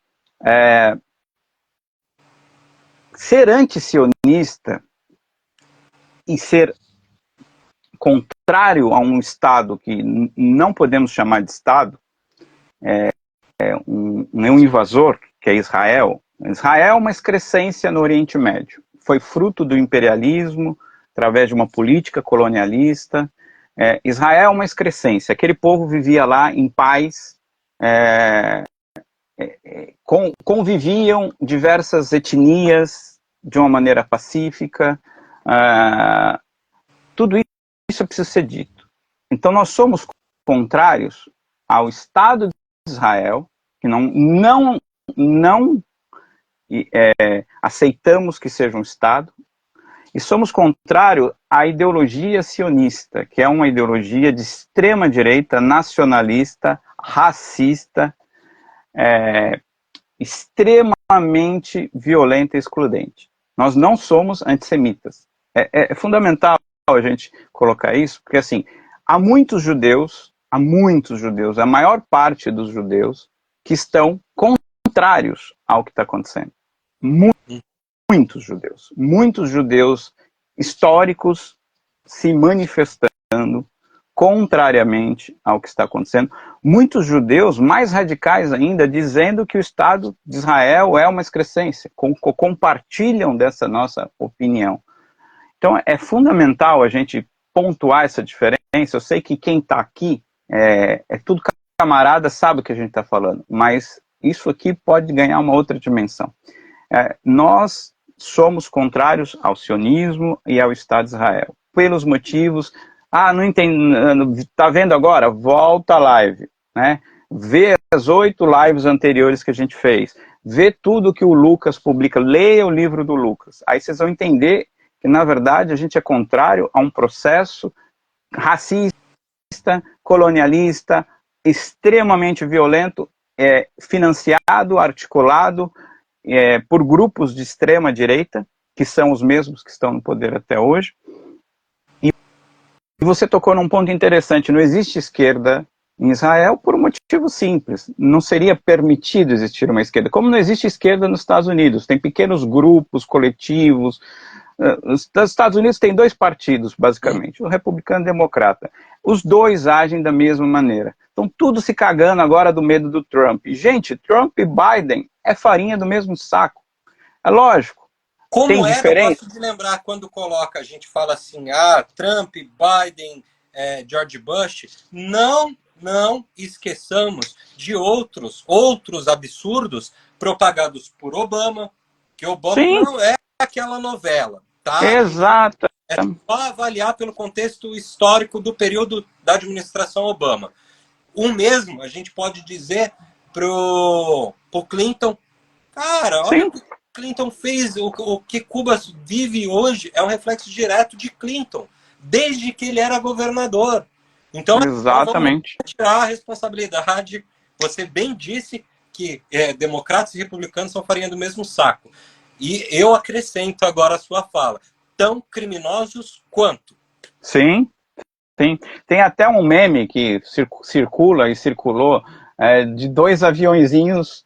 ser antisionista e ser contrário a um Estado que não podemos chamar de Estado, um invasor, que é Israel, Israel é uma excrescência no Oriente Médio. Foi fruto do imperialismo, através de uma política colonialista. Israel é uma excrescência. Aquele povo vivia lá em paz, conviviam diversas etnias de uma maneira pacífica. Tudo isso é preciso ser dito. Então nós somos contrários ao Estado de Israel, que não aceitamos que seja um Estado, e somos contrários à ideologia sionista, que é uma ideologia de extrema direita, nacionalista, racista, extremamente violenta e excludente. Nós não somos antissemitas. É fundamental a gente colocar isso, porque assim, há muitos judeus, a maior parte dos judeus, que estão contrários ao que está acontecendo. Muitos judeus históricos se manifestando contrariamente ao que está acontecendo. Muitos judeus, mais radicais ainda, dizendo que o Estado de Israel é uma excrescência, compartilham dessa nossa opinião. Então é fundamental a gente pontuar essa diferença. Eu sei que quem está aqui tudo camarada, sabe o que a gente está falando, mas isso aqui pode ganhar uma outra dimensão. Nós somos contrários ao sionismo e ao Estado de Israel, pelos motivos... não entendo, está vendo agora? Volta a live, né? Vê as 8 lives anteriores que a gente fez, vê tudo que o Lucas publica, leia o livro do Lucas, aí vocês vão entender que, na verdade, a gente é contrário a um processo racista, colonialista, extremamente violento, financiado, articulado por grupos de extrema direita, que são os mesmos que estão no poder até hoje. E você tocou num ponto interessante, não existe esquerda em Israel por um motivo simples, não seria permitido existir uma esquerda, como não existe esquerda nos Estados Unidos, tem pequenos grupos, coletivos. Os Estados Unidos tem 2 partidos, basicamente, o republicano e o democrata. Os 2 agem da mesma maneira. Estão tudo se cagando agora do medo do Trump. Gente, Trump e Biden é farinha do mesmo saco. É lógico. Como eu gosto de lembrar quando a gente fala assim, Trump, Biden, George Bush, não esqueçamos de outros absurdos propagados por Obama, que Obama Sim. Não é aquela novela, tá? Exato. É só avaliar pelo contexto histórico do período da administração Obama. O mesmo a gente pode dizer pro Clinton. Cara, olha o que Clinton fez, o que Cuba vive hoje é um reflexo direto de Clinton, desde que ele era governador. Então, exatamente. Vamos tirar a responsabilidade. Você bem disse que democratas e republicanos são farinha do mesmo saco. E eu acrescento agora a sua fala. Tão criminosos quanto. Sim. Tem até um meme que circula e circulou de 2 aviõezinhos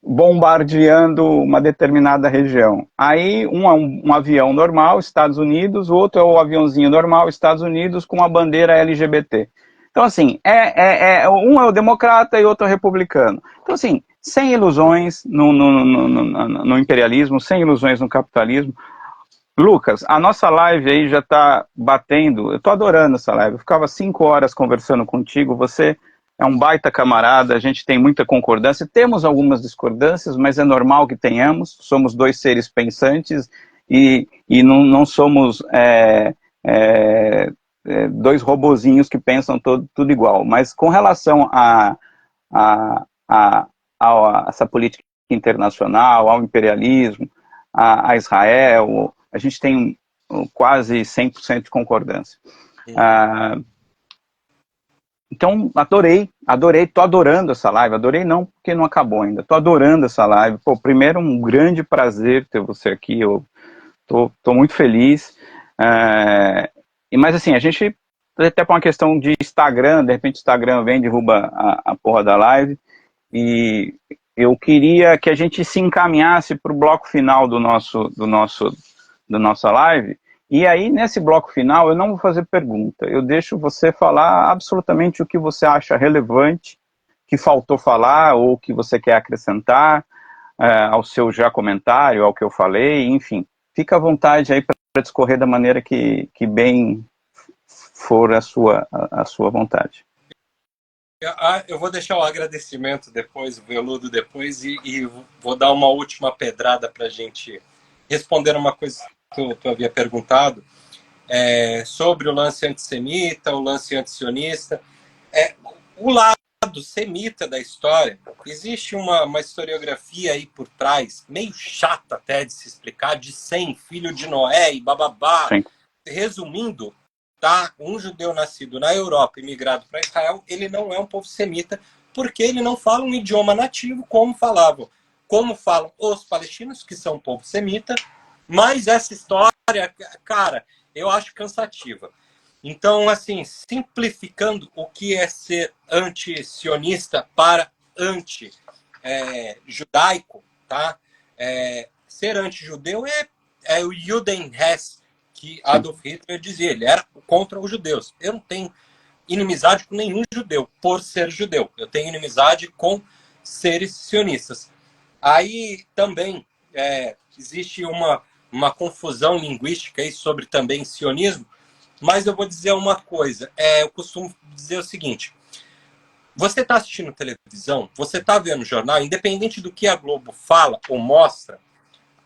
bombardeando uma determinada região. Aí um é um avião normal, Estados Unidos, o outro é o aviãozinho normal, Estados Unidos, com uma bandeira LGBT. Então, assim, um é o democrata e outro é o republicano. Então, assim, sem ilusões no imperialismo, sem ilusões no capitalismo. Lucas, a nossa live aí já está batendo, eu estou adorando essa live, eu ficava 5 horas conversando contigo, você é um baita camarada, a gente tem muita concordância, temos algumas discordâncias, mas é normal que tenhamos, somos 2 seres pensantes e não somos 2 robozinhos que pensam tudo igual, mas com relação a essa política internacional, ao imperialismo, a Israel, a gente tem quase 100% de concordância. Então, adorei, tô adorando essa live, adorei não porque não acabou ainda, tô adorando essa live. Pô, primeiro, um grande prazer ter você aqui, eu tô muito feliz. Mas assim, a gente, até por uma questão de Instagram, de repente o Instagram vem e derruba a porra da live, e eu queria que a gente se encaminhasse para o bloco final da nossa live, e aí nesse bloco final eu não vou fazer pergunta, eu deixo você falar absolutamente o que você acha relevante, que faltou falar ou que você quer acrescentar, ao seu já comentário, ao que eu falei, enfim, fica à vontade aí para discorrer da maneira que bem for a sua vontade. Eu vou deixar o agradecimento depois, o veludo depois, e vou dar uma última pedrada para a gente responder uma coisa que eu havia perguntado, sobre o lance antissemita, o lance antisionista. O lado semita da história, existe uma historiografia aí por trás, meio chata até de se explicar, de Sem, filho de Noé e bababá. Sim. Resumindo, tá? Um judeu nascido na Europa e migrado para Israel, ele não é um povo semita, porque ele não fala um idioma nativo como falam os palestinos, que são um povo semita, mas essa história, cara, eu acho cansativa. Então, assim, simplificando o que é ser anti-sionista para anti-judaico, tá? Ser anti-judeu é o Judenhass, que Adolf Hitler dizia, ele era contra os judeus. Eu não tenho inimizade com nenhum judeu por ser judeu. Eu tenho inimizade com seres sionistas. Aí também existe uma confusão linguística aí sobre também sionismo, mas eu vou dizer uma coisa. Eu costumo dizer o seguinte: você está assistindo televisão, você está vendo jornal, independente do que a Globo fala ou mostra,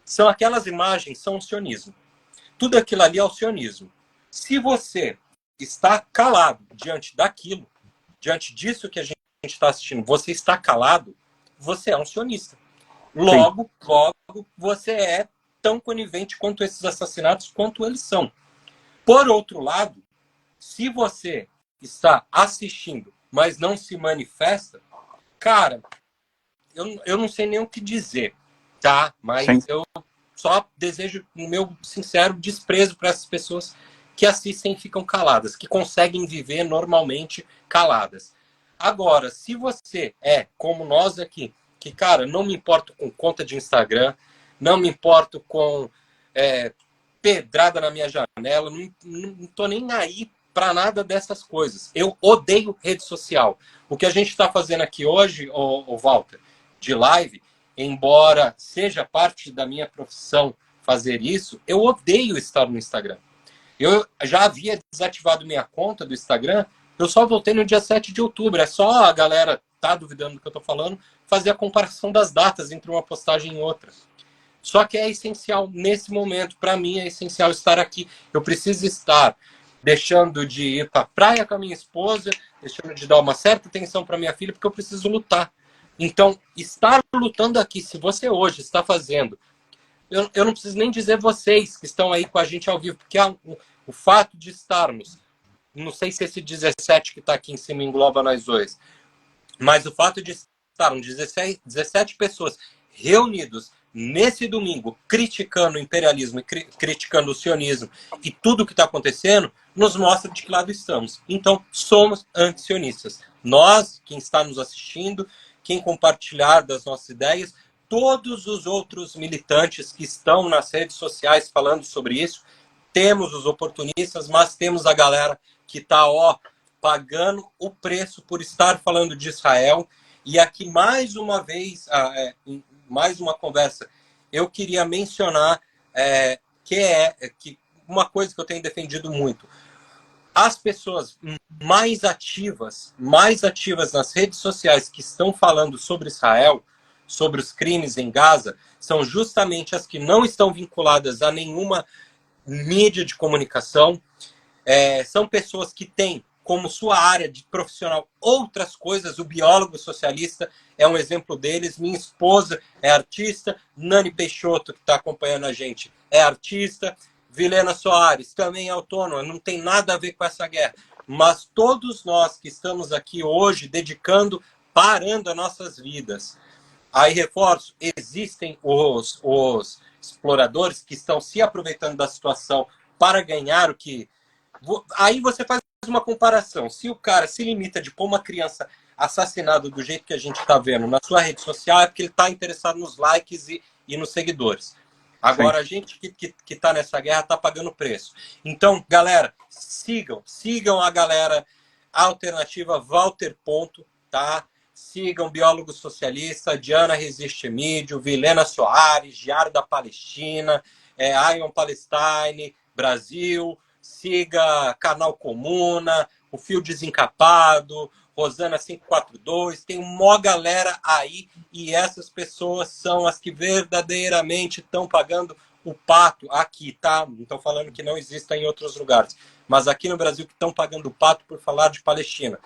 são aquelas imagens, são o sionismo. Tudo aquilo ali é o sionismo. Se você está calado diante daquilo, diante disso que a gente está assistindo, você está calado, você é um sionista. Logo, você é tão conivente quanto esses assassinatos, quanto eles são. Por outro lado, se você está assistindo, mas não se manifesta, cara, eu não sei nem o que dizer, tá? Mas Sim. eu só desejo o meu sincero desprezo para essas pessoas que assistem e ficam caladas, que conseguem viver normalmente caladas. Agora, se você é como nós aqui, que, cara, não me importo com conta de Instagram, não me importo com pedrada na minha janela, não tô nem aí para nada dessas coisas. Eu odeio rede social. O que a gente está fazendo aqui hoje, o Walter, de live, embora seja parte da minha profissão fazer isso, eu odeio estar no Instagram. Eu já havia desativado minha conta do Instagram, eu só voltei no dia 7 de outubro. É só a galera tá duvidando do que eu tô falando, fazer a comparação das datas entre uma postagem e outra. Só que é essencial nesse momento, para mim é essencial estar aqui. Eu preciso estar deixando de ir para a praia com a minha esposa, deixando de dar uma certa atenção para minha filha, porque eu preciso lutar. Então, estar lutando aqui, se você hoje está fazendo, eu não preciso nem dizer vocês que estão aí com a gente ao vivo, porque o fato de estarmos, não sei se esse 17 que está aqui em cima engloba nós dois, mas o fato de estarmos 17 pessoas reunidos nesse domingo, criticando o imperialismo e criticando o sionismo e tudo o que está acontecendo, nos mostra de que lado estamos. Então, somos antisionistas. Nós, quem está nos assistindo, quem compartilhar das nossas ideias, todos os outros militantes que estão nas redes sociais falando sobre isso, temos os oportunistas, mas temos a galera que está, pagando o preço por estar falando de Israel. E aqui, mais uma vez, mais uma conversa, eu queria mencionar que uma coisa que eu tenho defendido muito. As pessoas mais ativas nas redes sociais que estão falando sobre Israel, sobre os crimes em Gaza, são justamente as que não estão vinculadas a nenhuma mídia de comunicação. São pessoas que têm como sua área de profissional outras coisas. O biólogo socialista é um exemplo deles. Minha esposa é artista. Nani Peixoto, que está acompanhando a gente, é artista. Vilena Soares também é autônoma. Não tem nada a ver com essa guerra. Mas todos nós que estamos aqui hoje parando as nossas vidas. Aí reforço, existem os exploradores que estão se aproveitando da situação para ganhar o que... Aí você faz uma comparação. Se o cara se limita de pôr uma criança assassinada do jeito que a gente está vendo na sua rede social, é porque ele está interessado nos likes e nos seguidores. Agora, Sim. A gente que está nessa guerra está pagando preço. Então, galera, sigam a galera alternativa Walter Ponto, tá? sigam Biólogo Socialista, Diana Resiste Mídio, Vilena Soares, Diário da Palestina, Ion Palestine, Brasil, siga Canal Comuna, o Fio Desencapado, Rosana 542, tem uma galera aí, e essas pessoas são as que verdadeiramente estão pagando o pato aqui, tá? Não estou falando que não exista em outros lugares, mas aqui no Brasil que estão pagando o pato por falar de Palestina.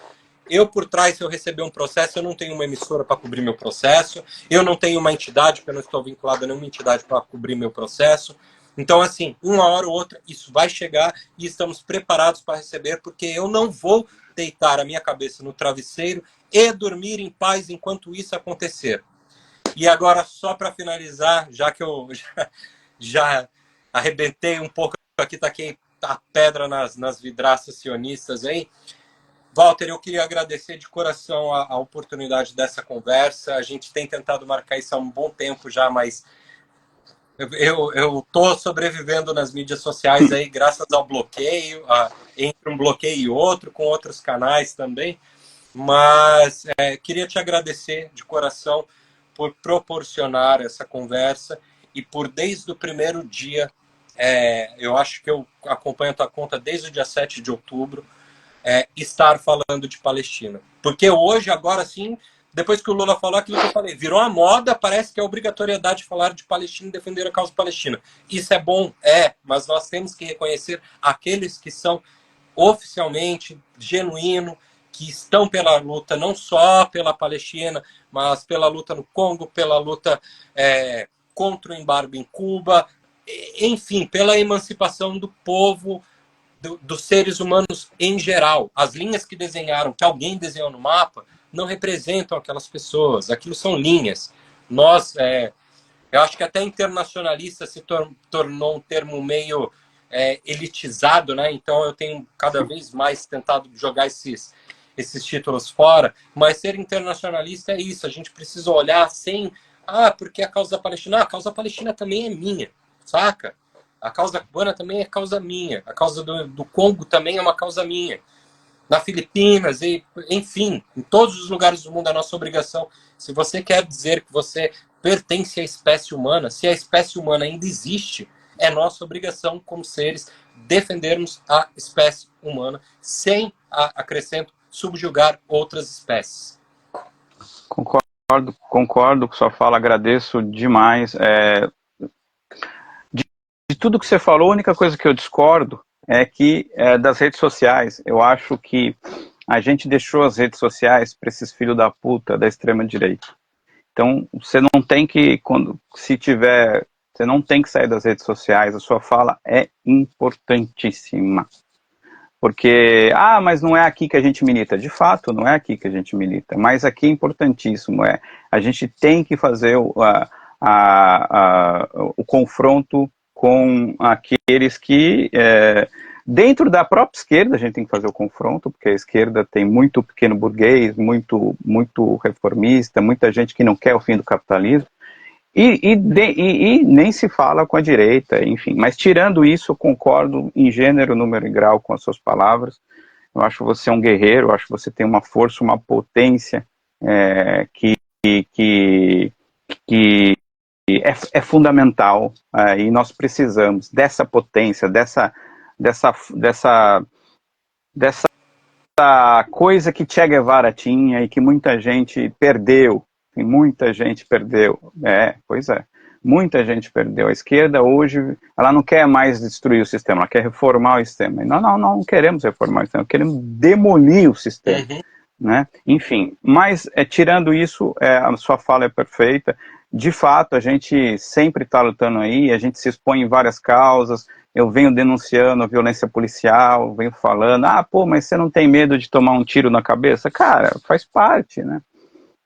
Eu, por trás, se eu receber um processo, eu não tenho uma emissora para cobrir meu processo, eu não tenho uma entidade, porque eu não estou vinculado a nenhuma entidade para cobrir meu processo. Então, assim, uma hora ou outra, isso vai chegar e estamos preparados para receber, porque eu não vou deitar a minha cabeça no travesseiro e dormir em paz enquanto isso acontecer. E agora, só para finalizar, já que eu já arrebentei um pouco aqui, taquei a pedra nas vidraças sionistas aí, Walter, eu queria agradecer de coração a oportunidade dessa conversa. A gente tem tentado marcar isso há um bom tempo já, mas eu estou sobrevivendo nas mídias sociais aí graças ao bloqueio, entre um bloqueio e outro, com outros canais também. Mas queria te agradecer de coração por proporcionar essa conversa e por, desde o primeiro dia, eu acho que eu acompanho a tua conta desde o dia 7 de outubro, estar falando de Palestina. Porque hoje, agora sim, depois que o Lula falou aquilo que eu falei, virou a moda, parece que é obrigatoriedade de falar de Palestina e defender a causa palestina. Isso é bom? Mas nós temos que reconhecer aqueles que são oficialmente, genuíno, que estão pela luta, não só pela Palestina, mas pela luta no Congo, pela luta contra o embargo em Cuba, enfim, pela emancipação do povo, dos seres humanos em geral. As linhas que desenharam, que alguém desenhou no mapa, não representam aquelas pessoas. Aquilo são linhas. Nós, eu acho que até internacionalista se tornou um termo meio elitizado, né? Então eu tenho cada vez mais tentado jogar esses títulos fora, mas ser internacionalista é isso. A gente precisa olhar sem, porque a causa da Palestina, a causa palestina também é minha, saca? A causa cubana também é causa minha. A causa do Congo também é uma causa minha. Na Filipinas, enfim, em todos os lugares do mundo, a nossa obrigação. Se você quer dizer que você pertence à espécie humana, se a espécie humana ainda existe, é nossa obrigação como seres defendermos a espécie humana sem, acrescento, subjugar outras espécies. Concordo com sua fala, agradeço demais. De tudo que você falou, a única coisa que eu discordo é que das redes sociais. Eu acho que a gente deixou as redes sociais para esses filhos da puta da extrema direita. Então, você não tem que, você não tem que sair das redes sociais, a sua fala é importantíssima. Porque, mas não é aqui que a gente milita. De fato, não é aqui que a gente milita, mas aqui é importantíssimo. A gente tem que fazer o confronto com aqueles que, dentro da própria esquerda, a gente tem que fazer o confronto, porque a esquerda tem muito pequeno burguês, muito reformista, muita gente que não quer o fim do capitalismo, e nem se fala com a direita, enfim. Mas tirando isso, eu concordo em gênero, número e grau com as suas palavras. Eu acho você um guerreiro, eu acho que você tem uma força, uma potência que é fundamental, e nós precisamos dessa potência, dessa coisa que Che Guevara tinha e que muita gente perdeu. E muita gente perdeu. Pois é. Muita gente perdeu. A esquerda hoje, ela não quer mais destruir o sistema, ela quer reformar o sistema. Não queremos reformar o sistema, queremos demolir o sistema. Uhum. Né? Enfim, mas tirando isso, a sua fala é perfeita. De fato, a gente sempre está lutando aí, a gente se expõe em várias causas. Eu venho denunciando a violência policial, venho falando, mas você não tem medo de tomar um tiro na cabeça? Cara, faz parte, né?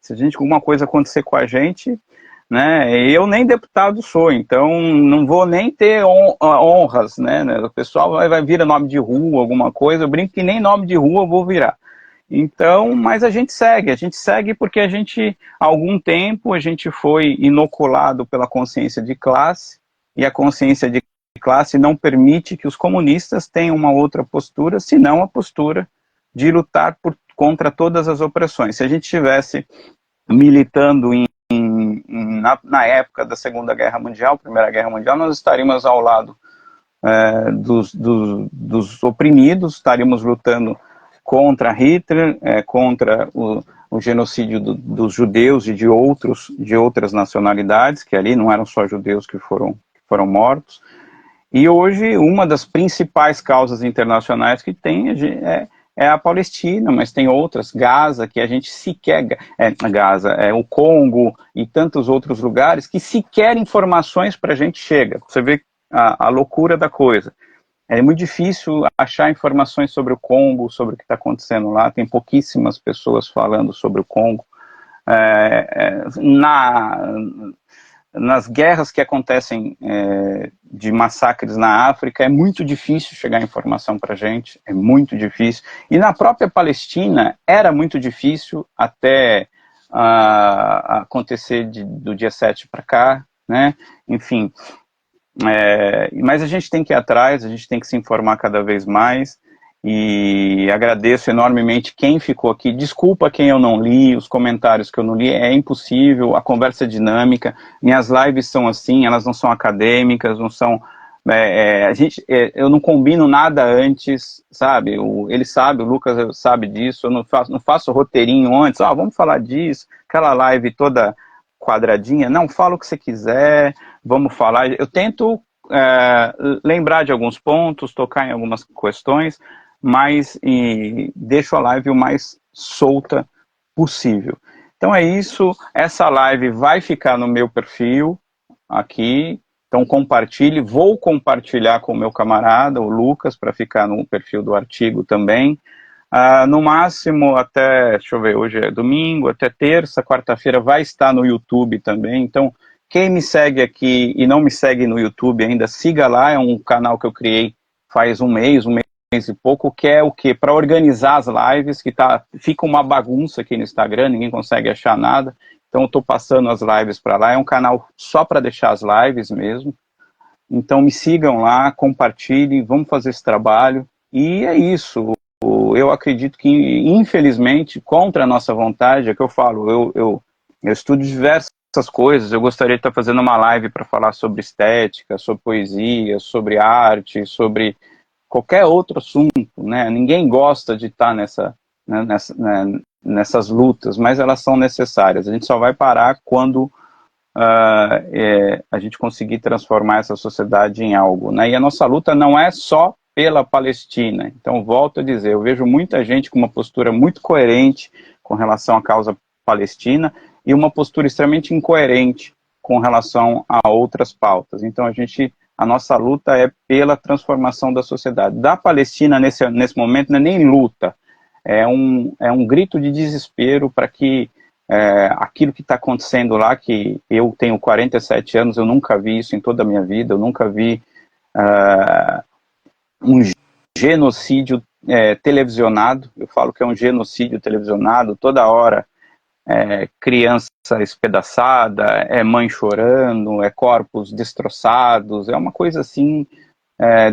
Se alguma coisa acontecer com a gente, né? Eu nem deputado sou, então não vou nem ter honras, né? O pessoal vai virar nome de rua, alguma coisa, eu brinco que nem nome de rua eu vou virar. Então, mas a gente segue porque há algum tempo a gente foi inoculado pela consciência de classe, e a consciência de classe não permite que os comunistas tenham uma outra postura, senão a postura de lutar por contra todas as opressões. Se a gente estivesse militando na época da Segunda Guerra Mundial, Primeira Guerra Mundial, nós estaríamos ao lado dos oprimidos, estaríamos lutando contra Hitler, contra o genocídio dos judeus e de outras nacionalidades, que ali não eram só judeus que foram mortos. E hoje, uma das principais causas internacionais que tem é a Palestina, mas tem outras, Gaza, que a gente sequer... Gaza, o Congo e tantos outros lugares que sequer informações para a gente chega. Você vê a loucura da coisa. É muito difícil achar informações sobre o Congo, sobre o que está acontecendo lá, tem pouquíssimas pessoas falando sobre o Congo. Nas guerras que acontecem de massacres na África, é muito difícil chegar informação para a gente, é muito difícil. E na própria Palestina, era muito difícil até acontecer do dia 7 para cá, né? Enfim, mas a gente tem que ir atrás, a gente tem que se informar cada vez mais, e agradeço enormemente quem ficou aqui. Desculpa quem eu não li, os comentários que eu não li, é impossível, a conversa é dinâmica, minhas lives são assim, elas não são acadêmicas, não são... eu não combino nada antes, sabe? Ele sabe, o Lucas sabe disso, eu não faço roteirinho antes, vamos falar disso, aquela live toda quadradinha, não, fala o que você quiser, vamos falar. Eu tento lembrar de alguns pontos, tocar em algumas questões, mas deixo a live o mais solta possível. Então é isso, essa live vai ficar no meu perfil aqui, então compartilhe, vou compartilhar com o meu camarada, o Lucas, para ficar no perfil do artigo também. No máximo até, deixa eu ver, hoje é domingo, até terça, quarta-feira vai estar no YouTube também, então quem me segue aqui e não me segue no YouTube ainda, siga lá, é um canal que eu criei faz um mês e pouco, que é o quê? Para organizar as lives, que fica uma bagunça aqui no Instagram, ninguém consegue achar nada, então eu estou passando as lives para lá, é um canal só para deixar as lives mesmo, então me sigam lá, compartilhem, vamos fazer esse trabalho, e é isso. Eu acredito que, infelizmente, contra a nossa vontade, é que eu falo, eu estudo diversas coisas, eu gostaria de estar fazendo uma live para falar sobre estética, sobre poesia, sobre arte, sobre qualquer outro assunto, né? Ninguém gosta de estar nessas lutas, mas elas são necessárias. A gente só vai parar quando a gente conseguir transformar essa sociedade em algo, né? E a nossa luta não é só pela Palestina. Então, volto a dizer, eu vejo muita gente com uma postura muito coerente com relação à causa palestina e uma postura extremamente incoerente com relação a outras pautas. Então, a nossa luta é pela transformação da sociedade. Da Palestina, nesse momento, não é nem luta, é um grito de desespero para que aquilo que está acontecendo lá, que eu tenho 47 anos, eu nunca vi isso em toda a minha vida, eu nunca vi um genocídio televisionado, eu falo que é um genocídio televisionado, toda hora criança espedaçada, mãe chorando, corpos destroçados, é uma coisa assim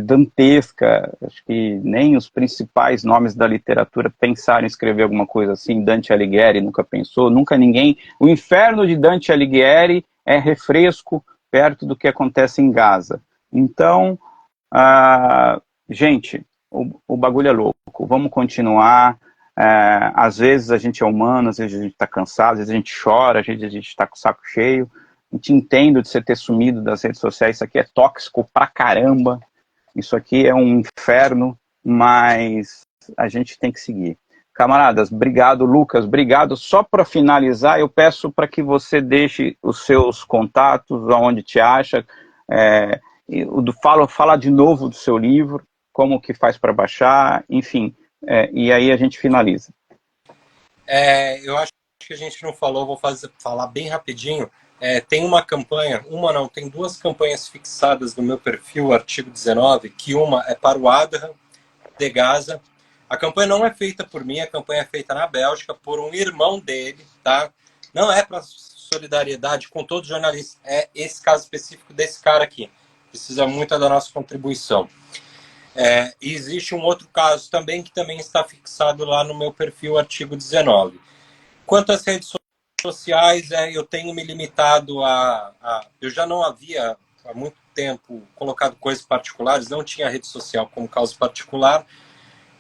dantesca, acho que nem os principais nomes da literatura pensaram em escrever alguma coisa assim, Dante Alighieri nunca pensou, nunca ninguém, o inferno de Dante Alighieri é refresco perto do que acontece em Gaza, então gente, o bagulho é louco, vamos continuar, às vezes a gente é humano, às vezes a gente está cansado, às vezes a gente chora, às vezes a gente está com o saco cheio, a gente entende de você ter sumido das redes sociais, isso aqui é tóxico pra caramba, isso aqui é um inferno, mas a gente tem que seguir. Camaradas, obrigado, Lucas, obrigado. Só para finalizar, eu peço para que você deixe os seus contatos, aonde te acha, fala de novo do seu livro, como que faz para baixar, enfim, e aí a gente finaliza. Eu acho que a gente não falou, vou falar bem rapidinho. Tem uma campanha, tem duas campanhas fixadas no meu perfil, artigo 19, que uma é para o Adham de Gaza. A campanha não é feita por mim, a campanha é feita na Bélgica por um irmão dele, tá? Não é para solidariedade com todos os jornalistas, é esse caso específico desse cara aqui. Precisa muito da nossa contribuição. E existe um outro caso também, que também está fixado lá no meu perfil, artigo 19. Quanto às redes sociais, eu tenho me limitado eu já não havia, há muito tempo, colocado coisas particulares, não tinha rede social como causa particular,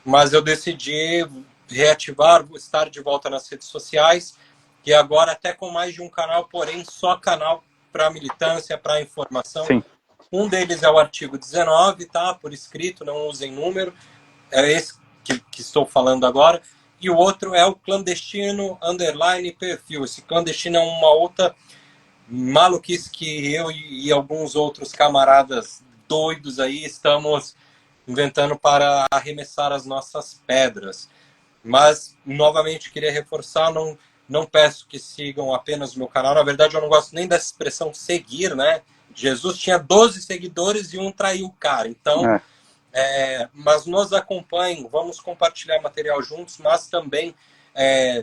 mas eu decidi reativar, estar de volta nas redes sociais, e agora até com mais de um canal, porém só canal para militância, para informação. Sim. Um deles é o artigo 19, tá? Por escrito, não usem número. É esse que estou falando agora. E o outro é o clandestino underline perfil. Esse clandestino é uma outra maluquice que eu e alguns outros camaradas doidos aí estamos inventando para arremessar as nossas pedras. Mas, novamente, queria reforçar, não peço que sigam apenas o meu canal. Na verdade, eu não gosto nem dessa expressão seguir, né? Jesus tinha 12 seguidores e um traiu o cara. Então, mas nos acompanhem, vamos compartilhar material juntos, mas também,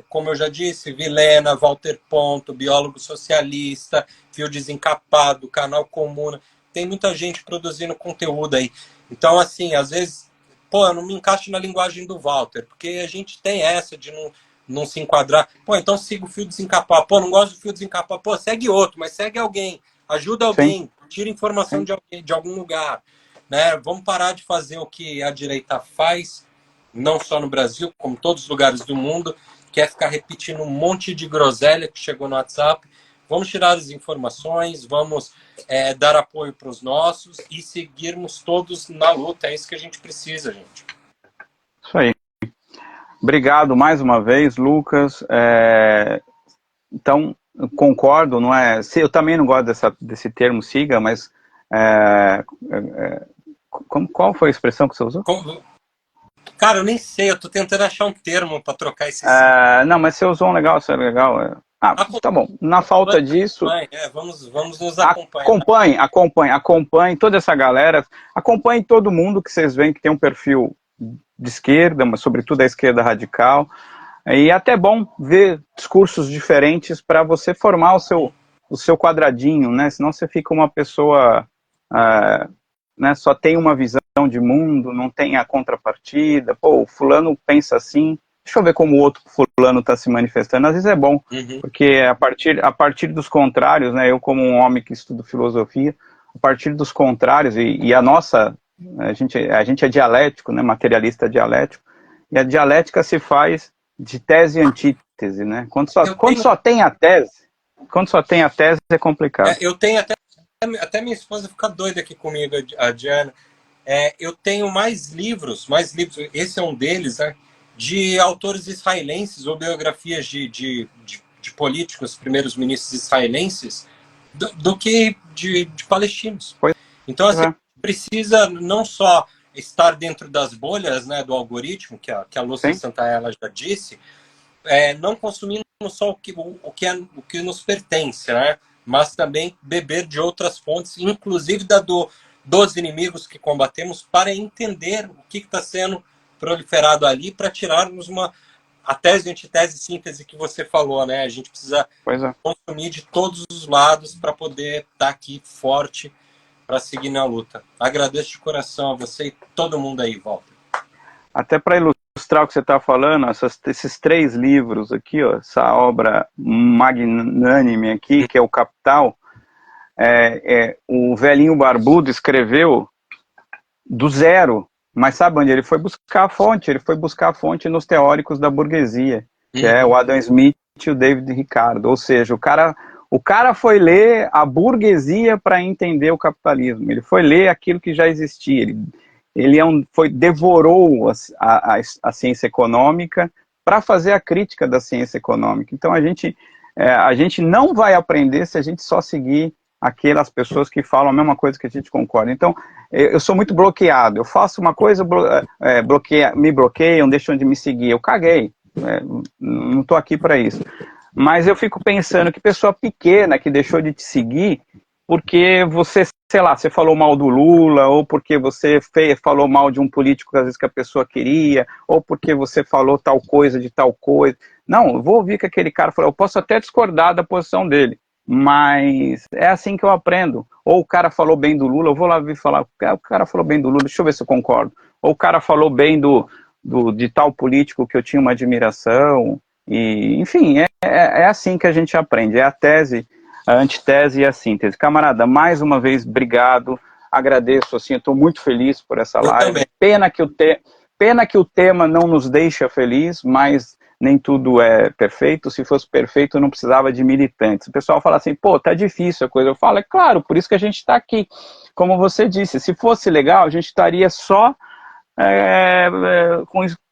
como eu já disse, Vilena, Walter Ponto, biólogo socialista, Fio Desencapado, Canal Comuna, tem muita gente produzindo conteúdo aí. Então, assim, às vezes, eu não me encaixo na linguagem do Walter, porque a gente tem essa de não se enquadrar. Então siga o Fio Desencapado. Não gosto do Fio Desencapado. Segue outro, mas segue alguém. Ajuda alguém. Sim. Tira informação de alguém, de algum lugar. Né? Vamos parar de fazer o que a direita faz, não só no Brasil, como em todos os lugares do mundo, que é ficar repetindo um monte de groselha que chegou no WhatsApp. Vamos tirar as informações, vamos dar apoio para os nossos e seguirmos todos na luta. É isso que a gente precisa, gente. Isso aí. Obrigado mais uma vez, Lucas. Então, concordo, não é? Eu também não gosto desse termo siga, mas qual foi a expressão que você usou? Cara, eu nem sei, eu tô tentando achar um termo para trocar esse não, mas você usou um legal, isso é legal. Tá bom. Na falta disso... Vamos nos acompanhar. Acompanhe toda essa galera, acompanhe todo mundo que vocês veem que tem um perfil de esquerda, mas sobretudo a esquerda radical, e é até bom ver discursos diferentes para você formar o seu quadradinho, né? Senão você fica uma pessoa... né, só tem uma visão de mundo, não tem a contrapartida, o fulano pensa assim, deixa eu ver como o outro fulano está se manifestando. Às vezes é bom, porque a partir dos contrários, né, eu como um homem que estudo filosofia, a partir dos contrários, e a gente é dialético, né, materialista dialético, e a dialética se faz de tese e antítese, né? Quando só tem a tese é complicado. Eu tenho até minha esposa fica doida aqui comigo, a Diana. Eu tenho mais livros, esse é um deles, né, de autores israelenses ou biografias de políticos, primeiros ministros israelenses, do que de palestinos. Então, assim, precisa não só estar dentro das bolhas, né, do algoritmo, que a Lúcia Santaella já disse, não consumindo só o que nos pertence, né, mas também beber de outras fontes, inclusive dos inimigos que combatemos, para entender o que está sendo proliferado ali, para tirarmos a tese, antitese, síntese que você falou, né? A gente precisa consumir de todos os lados para poder estar aqui forte para seguir na luta. Agradeço de coração a você e todo mundo aí, Walter. Até para ilustrar o que você está falando, esses 3 livros aqui, ó, essa obra magnânime aqui, que é o Capital, o velhinho barbudo escreveu do zero, mas sabe onde ele foi buscar a fonte? Ele foi buscar a fonte nos teóricos da burguesia, que é o Adam Smith e o David Ricardo. Ou seja, o cara foi ler a burguesia para entender o capitalismo. Ele foi ler aquilo que já existia. Ele devorou a ciência econômica para fazer a crítica da ciência econômica. Então a gente não vai aprender se a gente só seguir aquelas pessoas que falam a mesma coisa que a gente concorda. Então, eu sou muito bloqueado. Eu faço uma coisa, me bloqueiam, deixam de me seguir. Eu caguei. Não estou aqui para isso. Mas eu fico pensando que pessoa pequena que deixou de te seguir porque você, sei lá, você falou mal do Lula, ou porque você falou mal de um político às vezes que a pessoa queria, ou porque você falou tal coisa de tal coisa. Não, eu vou ouvir que aquele cara falou, eu posso até discordar da posição dele, mas é assim que eu aprendo. Ou o cara falou bem do Lula, eu vou lá vir falar, o cara falou bem do Lula, deixa eu ver se eu concordo. Ou o cara falou bem de tal político que eu tinha uma admiração, e, enfim, é assim que a gente aprende, é a tese, a antitese e a síntese. Camarada, mais uma vez, obrigado, agradeço, assim, eu estou muito feliz por essa Eu live, também. pena que o tema não nos deixa feliz, mas nem tudo é perfeito, se fosse perfeito não precisava de militantes. O pessoal fala assim, pô, tá difícil a coisa, eu falo, é claro, por isso que a gente está aqui, como você disse, se fosse legal, a gente estaria só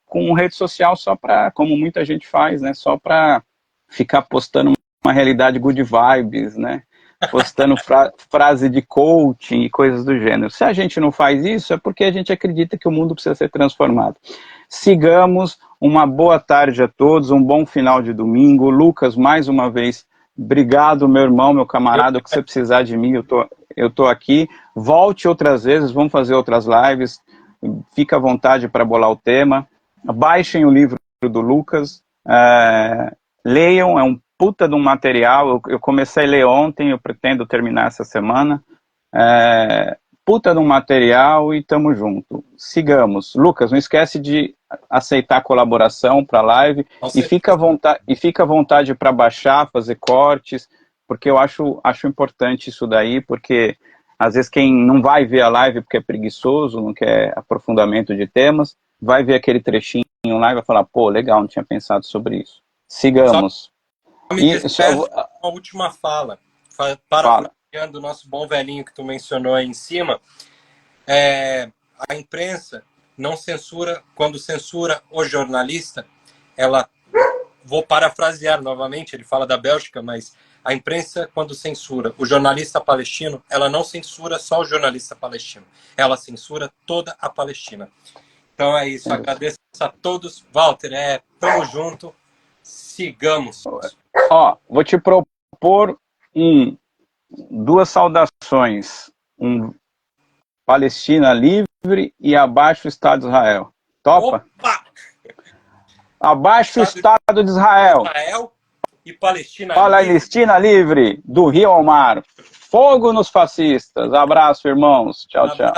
com rede social só para, como muita gente faz, né, só para ficar postando uma realidade good vibes, né, postando frase de coaching e coisas do gênero. Se a gente não faz isso, é porque a gente acredita que o mundo precisa ser transformado. Sigamos, uma boa tarde a todos, um bom final de domingo. Lucas, mais uma vez, obrigado, meu irmão, meu camarada, o que você precisar de mim, eu tô aqui. Volte outras vezes, vamos fazer outras lives, fica à vontade para bolar o tema. Baixem o livro do Lucas, leiam, é um puta de um material, eu comecei a ler ontem, eu pretendo terminar essa semana, puta de um material e tamo junto. Sigamos. Lucas, não esquece de aceitar a colaboração para a live e fica à vontade para baixar, fazer cortes, porque eu acho importante isso daí, porque às vezes quem não vai ver a live porque é preguiçoso, não quer aprofundamento de temas, vai ver aquele trechinho lá e vai falar, pô, legal, não tinha pensado sobre isso. Sigamos. Só me despeço com uma última fala. Fala. Parafraseando o nosso bom velhinho que tu mencionou aí em cima, a imprensa não censura, quando censura o jornalista, ela, vou parafrasear novamente, ele fala da Bélgica, mas a imprensa, quando censura o jornalista palestino, ela não censura só o jornalista palestino, ela censura toda a Palestina. Então é isso, agradeço a todos. Walter, tamo junto, sigamos. Ó, vou te propor duas saudações, Palestina livre e abaixo o Estado de Israel. Topa? Opa! Abaixo o Estado de Israel. Israel e Palestina livre, do Rio ao mar. Fogo nos fascistas. Abraço, irmãos. Tchau, tchau.